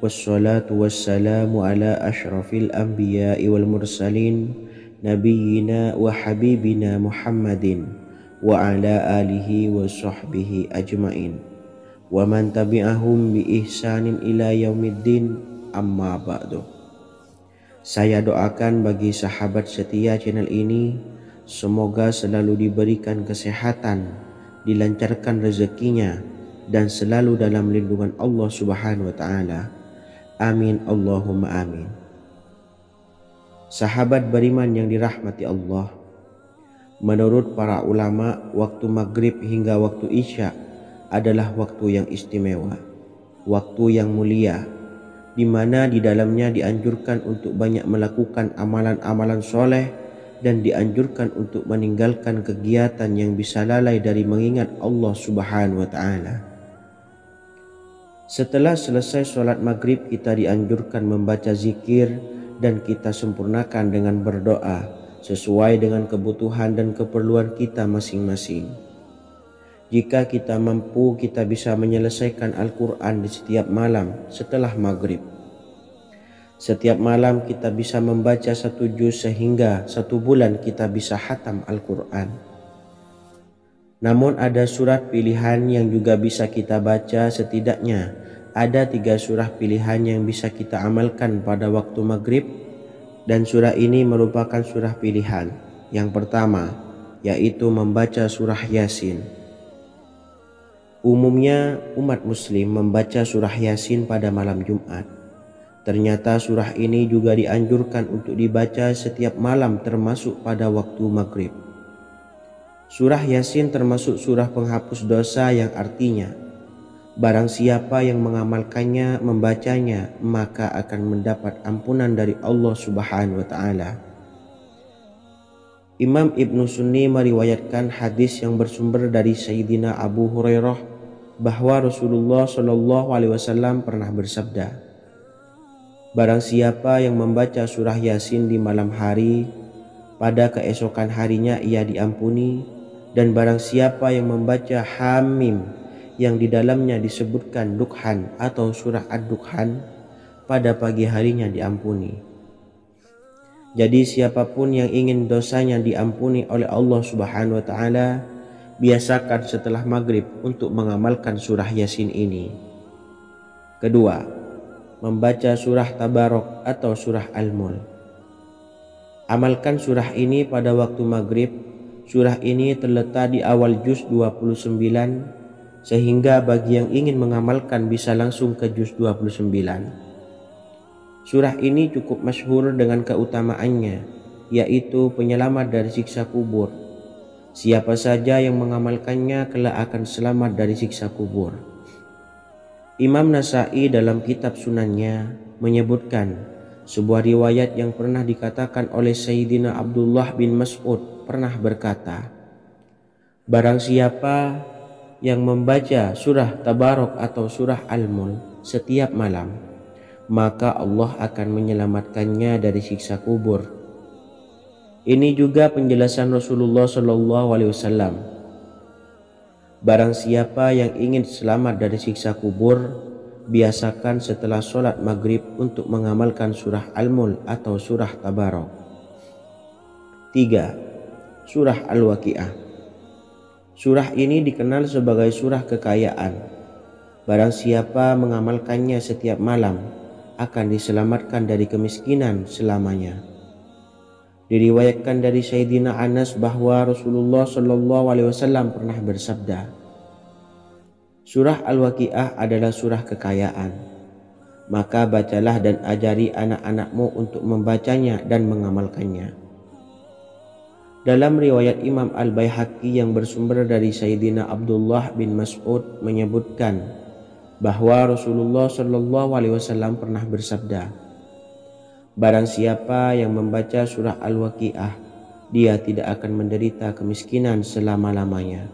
wassalatu wassalamu ala ashrafil anbiya'i wal mursalin, nabiyyina wa habibina Muhammadin wa ala alihi wa sahbihi ajmain, wa man tabi'ahum bi ihsanin ila yaumiddin, amma ba'du. Saya doakan bagi sahabat setia channel ini, semoga selalu diberikan kesehatan, dilancarkan rezekinya, dan selalu dalam lindungan Allah Subhanahu wa Ta'ala. Amin Allahumma amin. Sahabat beriman yang dirahmati Allah, menurut para ulama, waktu maghrib hingga waktu isya adalah waktu yang istimewa, waktu yang mulia, di mana di dalamnya dianjurkan untuk banyak melakukan amalan-amalan soleh dan dianjurkan untuk meninggalkan kegiatan yang bisa lalai dari mengingat Allah Subhanahu wa Ta'ala. Setelah selesai sholat maghrib, kita dianjurkan membaca zikir dan kita sempurnakan dengan berdoa sesuai dengan kebutuhan dan keperluan kita masing-masing. Jika kita mampu, kita bisa menyelesaikan Al-Quran di setiap malam setelah maghrib. Setiap malam kita bisa membaca 1 juz sehingga 1 bulan kita bisa khatam Al-Quran. Namun ada surat pilihan yang juga bisa kita baca. Setidaknya ada 3 surah pilihan yang bisa kita amalkan pada waktu maghrib, dan surah ini merupakan surah pilihan. Yang pertama yaitu membaca surah Yasin. Umumnya umat muslim membaca surah Yasin pada malam Jumat. Ternyata surah ini juga dianjurkan untuk dibaca setiap malam termasuk pada waktu maghrib. Surah Yasin termasuk surah penghapus dosa, yang artinya barang siapa yang mengamalkannya, membacanya, maka akan mendapat ampunan dari Allah Subhanahu wa Ta'ala. Imam Ibnu Sunni meriwayatkan hadis yang bersumber dari Sayyidina Abu Hurairah bahwa Rasulullah Shallallahu Alaihi Wasallam pernah bersabda, barang siapa yang membaca surah Yasin di malam hari, pada keesokan harinya ia diampuni, dan barang siapa yang membaca Hamim yang di dalamnya disebutkan Dukhan atau surah Ad-Dukhan, pada pagi harinya diampuni. Jadi siapapun yang ingin dosanya diampuni oleh Allah Subhanahu wa Ta'ala, biasakan setelah maghrib untuk mengamalkan surah Yasin ini. Kedua, membaca surah Tabarok atau surah Al-Mulk. Amalkan surah ini pada waktu maghrib. Surah ini terletak di awal juz 29, sehingga bagi yang ingin mengamalkan bisa langsung ke juz 29. Surah ini cukup masyhur dengan keutamaannya, yaitu penyelamat dari siksa kubur. Siapa saja yang mengamalkannya kelak akan selamat dari siksa kubur. Imam Nasa'i dalam kitab Sunannya menyebutkan sebuah riwayat yang pernah dikatakan oleh Sayyidina Abdullah bin Mas'ud pernah berkata, barang siapa yang membaca surah Tabarok atau surah Al-Mulk setiap malam, maka Allah akan menyelamatkannya dari siksa kubur. Ini juga penjelasan Rasulullah Shallallahu Alaihi Wasallam. Barang siapa yang ingin selamat dari siksa kubur, biasakan setelah sholat maghrib untuk mengamalkan surah Al-Mulk atau surah Tabarok. 3. Surah Al-Waqi'ah. Surah ini dikenal sebagai surah kekayaan. Barang siapa mengamalkannya setiap malam, akan diselamatkan dari kemiskinan selamanya. Diriwayatkan dari Sayyidina Anas bahwa Rasulullah Shallallahu Alaihi Wasallam pernah bersabda, surah Al-Waqi'ah adalah surah kekayaan. Maka bacalah dan ajari anak-anakmu untuk membacanya dan mengamalkannya. Dalam riwayat Imam Al-Baihaqi yang bersumber dari Sayyidina Abdullah bin Mas'ud menyebutkan bahwa Rasulullah Shallallahu Alaihi Wasallam pernah bersabda, barang siapa yang membaca surah Al-Waqi'ah, dia tidak akan menderita kemiskinan selama-lamanya.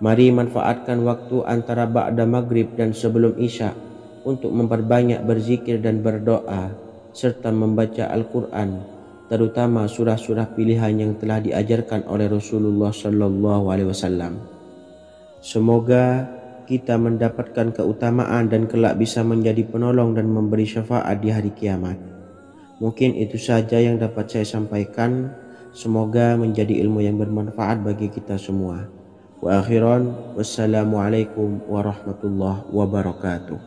Mari manfaatkan waktu antara ba'da maghrib dan sebelum isya untuk memperbanyak berzikir dan berdoa serta membaca Al-Quran, terutama surah-surah pilihan yang telah diajarkan oleh Rasulullah Shallallahu Alaihi Wasallam. Semoga kita mendapatkan keutamaan dan kelak bisa menjadi penolong dan memberi syafaat di hari kiamat. Mungkin itu saja yang dapat saya sampaikan. Semoga menjadi ilmu yang bermanfaat bagi kita semua. Wa akhiran, wassalamualaikum warahmatullahi wabarakatuh.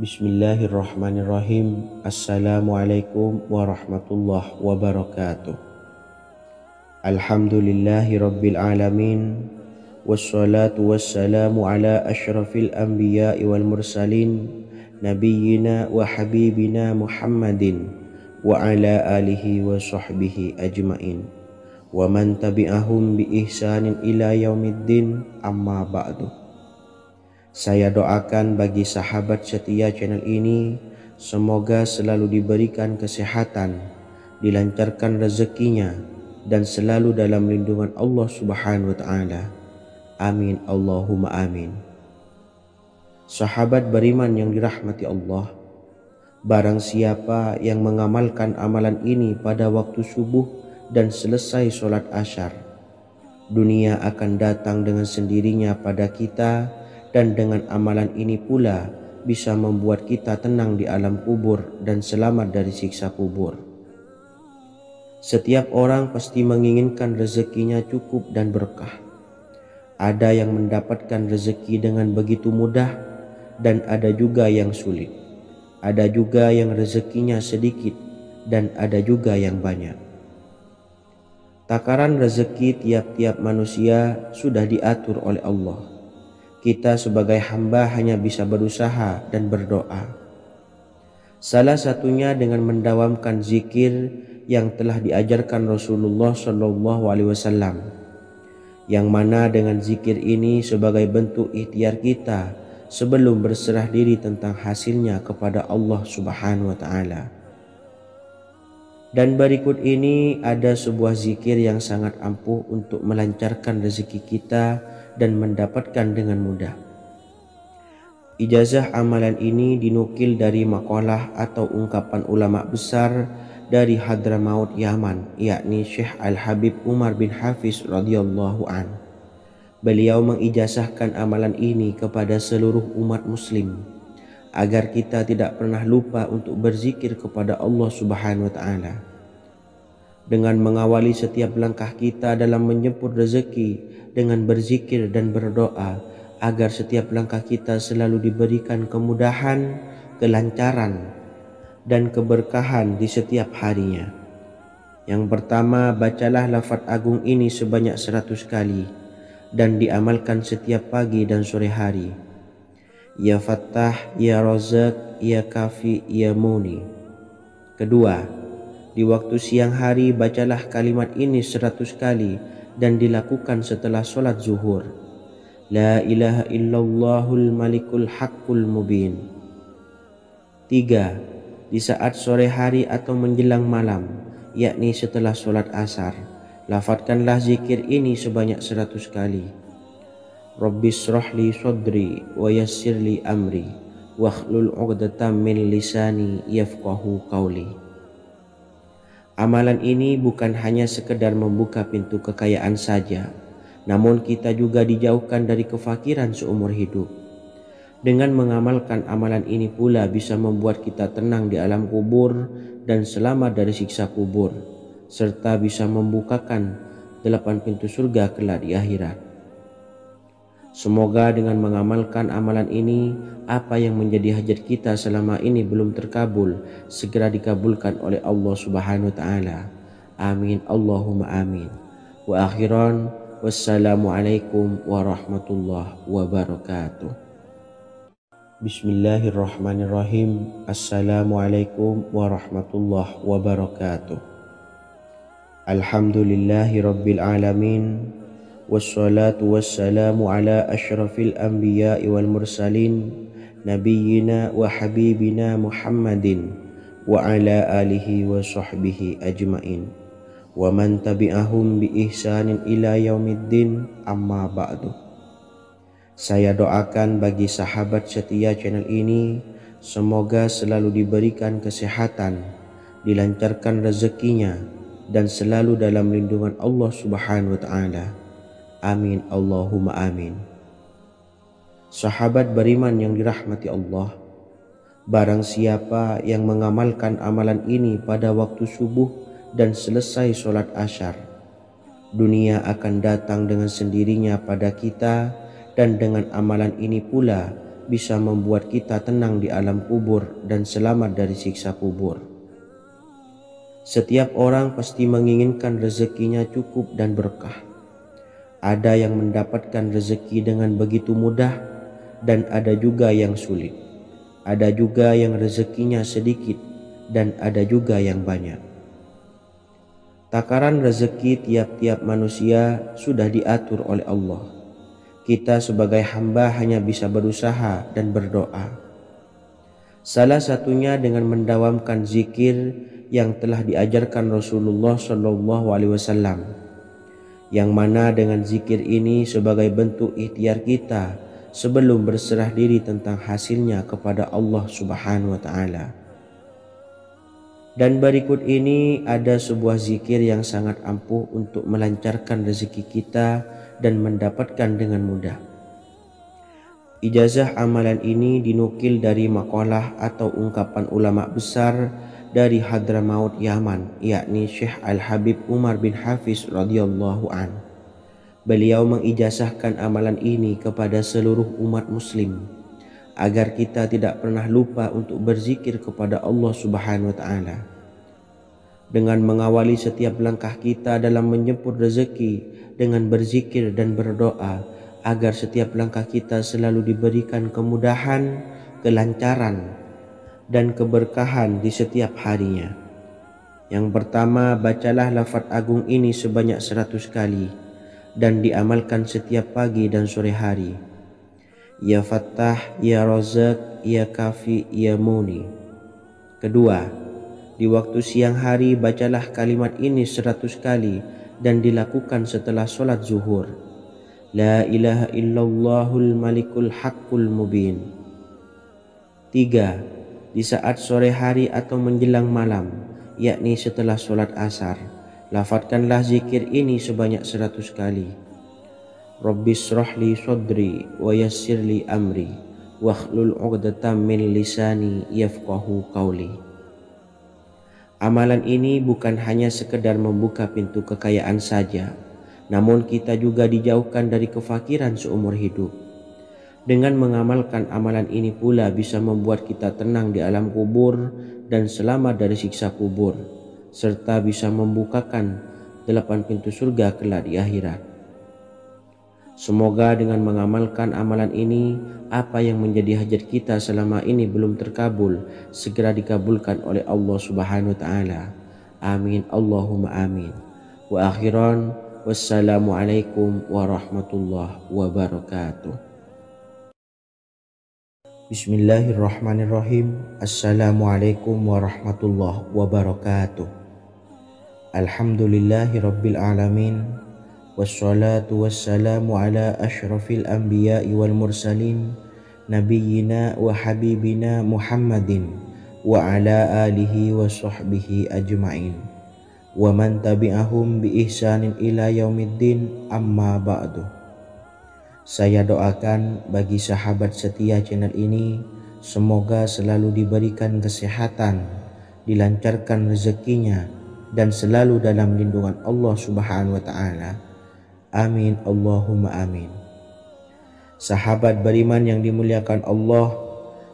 Bismillahirrahmanirrahim. Assalamualaikum warahmatullahi wabarakatuh. Alhamdulillahi rabbil alamin. Wassalatu wassalamu ala ashrafil anbiya'i wal mursalin nabiyyina wa habibina Muhammadin wa ala alihi wa sahbihi ajmain wa man tabi'ahum bi ihsanin ila yaumiddin, amma ba'du. Saya doakan bagi sahabat setia channel ini, semoga selalu diberikan kesehatan, dilancarkan rezekinya, dan selalu dalam lindungan Allah Subhanahu wa Ta'ala. Amin Allahumma amin. Sahabat beriman yang dirahmati Allah, barang siapa yang mengamalkan amalan ini pada waktu subuh dan selesai sholat asyar, dunia akan datang dengan sendirinya pada kita, dan dengan amalan ini pula bisa membuat kita tenang di alam kubur dan selamat dari siksa kubur. Setiap orang pasti menginginkan rezekinya cukup dan berkah. Ada yang mendapatkan rezeki dengan begitu mudah, dan ada juga yang sulit. Ada juga yang rezekinya sedikit, dan ada juga yang banyak. Takaran rezeki tiap-tiap manusia sudah diatur oleh Allah. Kita sebagai hamba hanya bisa berusaha dan berdoa. Salah satunya dengan mendawamkan zikir yang telah diajarkan Rasulullah Shallallahu Alaihi Wasallam, yang mana dengan zikir ini sebagai bentuk ikhtiar kita sebelum berserah diri tentang hasilnya kepada Allah Subhanahu wa Ta'ala. Dan berikut ini ada sebuah zikir yang sangat ampuh untuk melancarkan rezeki kita dan mendapatkan dengan mudah. Ijazah amalan ini dinukil dari makalah atau ungkapan ulama besar dari Hadramaut Yaman, yakni Syekh Al-Habib Umar bin Hafiz radhiyallahu an. Beliau mengijazahkan amalan ini kepada seluruh umat muslim agar kita tidak pernah lupa untuk berzikir kepada Allah Subhanahu wa taala. Dengan mengawali setiap langkah kita dalam menjemput rezeki dengan berzikir dan berdoa agar setiap langkah kita selalu diberikan kemudahan, kelancaran, dan keberkahan di setiap harinya. Yang pertama, bacalah lafaz agung ini sebanyak 100 kali dan diamalkan setiap pagi dan sore hari. Ya Fattah, Ya Razak, Ya Kafi, Ya Muni. Kedua, di waktu siang hari bacalah kalimat ini 100 kali dan dilakukan setelah sholat zuhur. La ilaha illallahul malikul haqqul mubin. 3. Di saat sore hari atau menjelang malam, yakni setelah sholat asar, lafadzkanlah zikir ini sebanyak 100 kali. Rabbis shrahli sodri wa yassirli amri wakhlul 'uqdatam min lisani yafqahu qawli. Amalan ini bukan hanya sekedar membuka pintu kekayaan saja, namun kita juga dijauhkan dari kefakiran seumur hidup. Dengan mengamalkan amalan ini pula bisa membuat kita tenang di alam kubur dan selamat dari siksa kubur, serta bisa membukakan 8 pintu surga kelak di akhirat. Semoga dengan mengamalkan amalan ini, apa yang menjadi hajat kita selama ini belum terkabul, segera dikabulkan oleh Allah Subhanahu wa taala. Amin Allahumma amin. Wa akhiran, wassalamualaikum warahmatullahi wabarakatuh. Bismillahirrahmanirrahim. Assalamualaikum warahmatullahi wabarakatuh. Alhamdulillahi rabbil alamin. Wassalatu wassalamu ala ashrafil anbiya'i wal mursalin nabiyyina wa habibina Muhammadin wa ala alihi wa sahbihi ajmain wa man tabi'ahum bi ihsanin ila yaumiddin, amma ba'du. Saya doakan bagi sahabat setia channel ini, semoga selalu diberikan kesehatan, dilancarkan rezekinya, dan selalu dalam lindungan Allah Subhanahu wa taala. Amin Allahumma amin. Sahabat beriman yang dirahmati Allah, barang siapa yang mengamalkan amalan ini pada waktu subuh dan selesai sholat asyar, dunia akan datang dengan sendirinya pada kita, dan dengan amalan ini pula bisa membuat kita tenang di alam kubur dan selamat dari siksa kubur. Setiap orang pasti menginginkan rezekinya cukup dan berkah. Ada yang mendapatkan rezeki dengan begitu mudah dan ada juga yang sulit. Ada juga yang rezekinya sedikit dan ada juga yang banyak. Takaran rezeki tiap-tiap manusia sudah diatur oleh Allah. Kita sebagai hamba hanya bisa berusaha dan berdoa. Salah satunya dengan mendawamkan zikir yang telah diajarkan Rasulullah SAW, yang mana dengan zikir ini sebagai bentuk ikhtiar kita sebelum berserah diri tentang hasilnya kepada Allah Subhanahu wa taala. Dan berikut ini ada sebuah zikir yang sangat ampuh untuk melancarkan rezeki kita dan mendapatkan dengan mudah. Ijazah amalan ini dinukil dari makalah atau ungkapan ulama besar dari Hadramaut Yaman, yakni Syekh Al-Habib Umar bin Hafiz radhiyallahu an. Beliau mengijazahkan amalan ini kepada seluruh umat muslim agar kita tidak pernah lupa untuk berzikir kepada Allah Subhanahu wa taala. Dengan mengawali setiap langkah kita dalam menjemput rezeki dengan berzikir dan berdoa agar setiap langkah kita selalu diberikan kemudahan, kelancaran, dan keberkahan di setiap harinya. Yang pertama, bacalah lafaz agung ini sebanyak 100 kali dan diamalkan setiap pagi dan sore hari. Ya Fattah, Ya Razak, Ya Kafi, Ya Muni. Kedua, di waktu siang hari bacalah kalimat ini 100 kali dan dilakukan setelah sholat zuhur. La ilaha illallahul malikul haqqul mubin. 3. Di saat sore hari atau menjelang malam, yakni setelah sholat asar, lafadzkanlah zikir ini sebanyak 100 kali. Rabbishrahli sodri wa yassirli amri wakhlul 'uqdatam min lisani yafqahu qawli. Amalan ini bukan hanya sekedar membuka pintu kekayaan saja, namun kita juga dijauhkan dari kefakiran seumur hidup. Dengan mengamalkan amalan ini pula bisa membuat kita tenang di alam kubur dan selamat dari siksa kubur, serta bisa membukakan 8 pintu surga kelak di akhirat. Semoga dengan mengamalkan amalan ini, apa yang menjadi hajat kita selama ini belum terkabul, segera dikabulkan oleh Allah Subhanahu wa Ta'ala. Amin Allahumma amin. Wa akhiran, wassalamualaikum warahmatullahi wabarakatuh. Bismillahirrahmanirrahim. Assalamualaikum warahmatullahi wabarakatuh. Alhamdulillahi rabbil alamin. Wassalatu wassalamu ala ashrafil anbiya'i wal mursalin, nabiyyina wa habibina Muhammadin wa ala alihi wa sahbihi ajma'in wa man tabi'ahum bi ihsanin ila yaumiddin, amma ba'du. Saya doakan bagi sahabat setia channel ini, semoga selalu diberikan kesehatan, dilancarkan rezekinya, dan selalu dalam lindungan Allah Subhanahu wa Ta'ala. Amin Allahumma amin. Sahabat beriman yang dimuliakan Allah,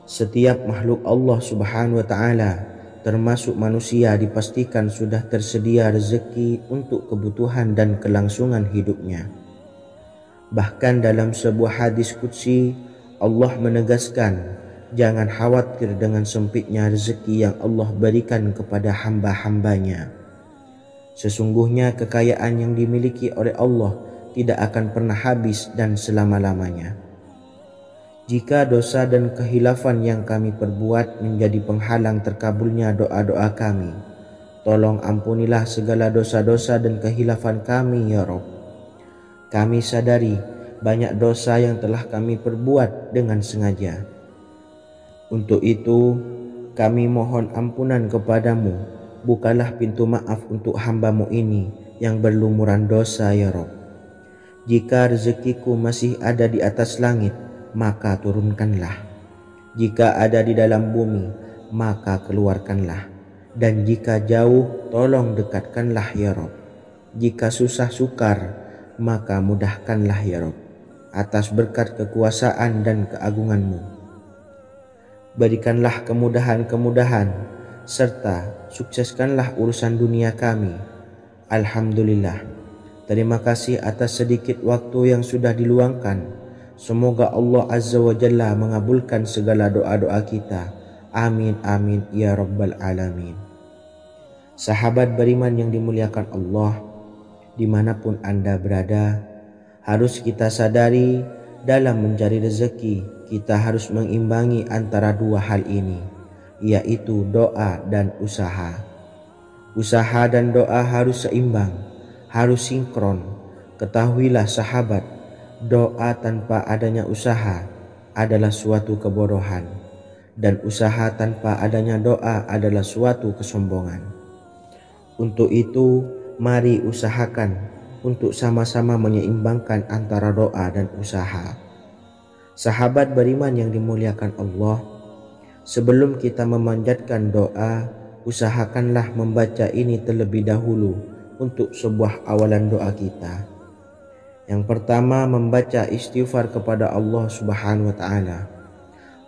setiap makhluk Allah Subhanahu wa Ta'ala, termasuk manusia, dipastikan sudah tersedia rezeki untuk kebutuhan dan kelangsungan hidupnya. Bahkan dalam sebuah hadis qudsi, Allah menegaskan, jangan khawatir dengan sempitnya rezeki yang Allah berikan kepada hamba-hambanya. Sesungguhnya kekayaan yang dimiliki oleh Allah tidak akan pernah habis dan selama-lamanya. Jika dosa dan kehilafan yang kami perbuat menjadi penghalang terkabulnya doa-doa kami, tolong ampunilah segala dosa-dosa dan kehilafan kami ya Rabb. Kami sadari banyak dosa yang telah kami perbuat dengan sengaja. Untuk itu kami mohon ampunan kepadamu. Bukalah pintu maaf untuk hamba-Mu ini yang berlumuran dosa ya Rabb. Jika rezekiku masih ada di atas langit, maka turunkanlah. Jika ada di dalam bumi, maka keluarkanlah. Dan jika jauh, tolong dekatkanlah ya Rabb. Jika susah sukar, maka mudahkanlah ya Rabb, atas berkat kekuasaan dan keagungan-Mu. Berikanlah kemudahan-kemudahan, serta sukseskanlah urusan dunia kami. Alhamdulillah. Terima kasih atas sedikit waktu yang sudah diluangkan. Semoga Allah Azza wa Jalla mengabulkan segala doa-doa kita. Amin amin ya Rabbal alamin. Sahabat beriman yang dimuliakan Allah, dimanapun Anda berada, harus kita sadari dalam mencari rezeki kita harus mengimbangi antara dua hal ini, yaitu doa dan usaha. Usaha dan doa harus seimbang, harus sinkron. Ketahuilah sahabat, doa tanpa adanya usaha adalah suatu kebodohan, dan usaha tanpa adanya doa adalah suatu kesombongan. Untuk itu, mari usahakan untuk sama-sama menyeimbangkan antara doa dan usaha. Sahabat beriman yang dimuliakan Allah, sebelum kita memanjatkan doa, usahakanlah membaca ini terlebih dahulu untuk sebuah awalan doa kita. Yang pertama, membaca istighfar kepada Allah Subhanahu wa Ta'ala.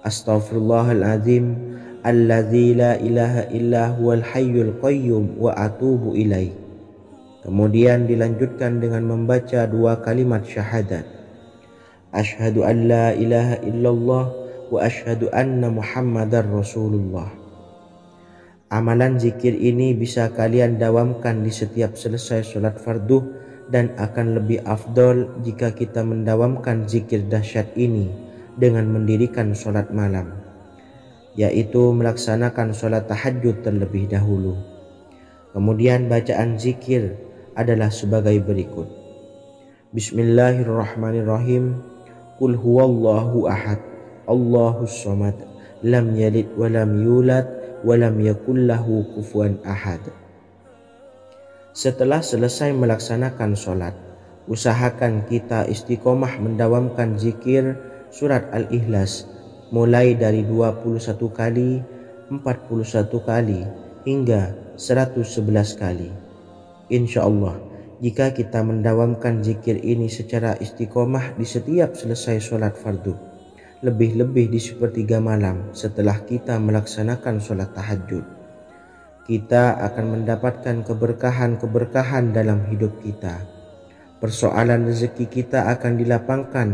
Astaghfirullahaladzim alladzi la ilaha illa huwal hayyul qayyum wa atubu ilaih. Kemudian dilanjutkan dengan membaca dua kalimat syahadat. Asyhadu an la ilaha illallah wa asyhadu anna Muhammadar Rasulullah. Amalan zikir ini bisa kalian dawamkan di setiap selesai sholat fardu, dan akan lebih afdol jika kita mendawamkan zikir dahsyat ini dengan mendirikan sholat malam, yaitu melaksanakan sholat tahajud terlebih dahulu. Kemudian bacaan zikir adalah sebagai berikut. Bismillahirrahmanirrahim. Qul huwallahu ahad, Allahus samad, lam yalid wa lam yulad wa lam yakul lahu kufuwan ahad. Setelah selesai melaksanakan sholat, usahakan kita istiqomah mendawamkan zikir surat Al-Ikhlas mulai dari 21 kali, 41 kali, hingga 111 kali. Insya Allah, jika kita mendawamkan zikir ini secara istiqomah di setiap selesai sholat fardu, lebih-lebih di sepertiga malam setelah kita melaksanakan sholat tahajud, kita akan mendapatkan keberkahan-keberkahan dalam hidup kita. Persoalan rezeki kita akan dilapangkan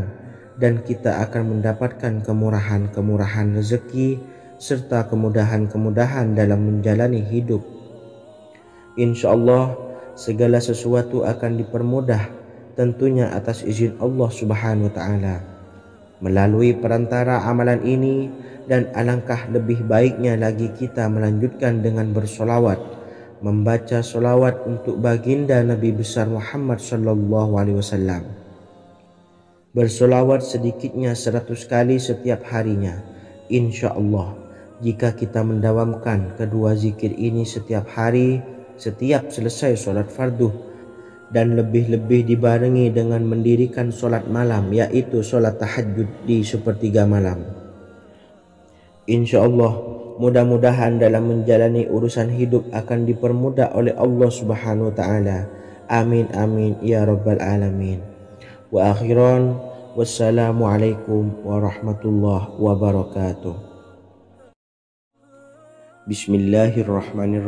dan kita akan mendapatkan kemurahan-kemurahan rezeki serta kemudahan-kemudahan dalam menjalani hidup. Insya Allah, segala sesuatu akan dipermudah tentunya atas izin Allah Subhanahu wa Ta'ala. Melalui perantara amalan ini, dan alangkah lebih baiknya lagi kita melanjutkan dengan bersolawat, membaca solawat untuk baginda Nabi besar Muhammad sallallahu alaihi wasallam. Bersolawat sedikitnya 100 kali setiap harinya. Insya Allah, jika kita mendawamkan kedua zikir ini setiap hari, setiap selesai sholat fardu, dan lebih-lebih dibarengi dengan mendirikan sholat malam, yaitu sholat tahajud di sepertiga malam, insya Allah mudah-mudahan dalam menjalani urusan hidup akan dipermudah oleh Allah Subhanahu wa Ta'ala. Amin amin ya rabbal alamin. Wa akhiran, wassalamualaikum warahmatullahi wabarakatuh. Bismillahirrahmanirrahim.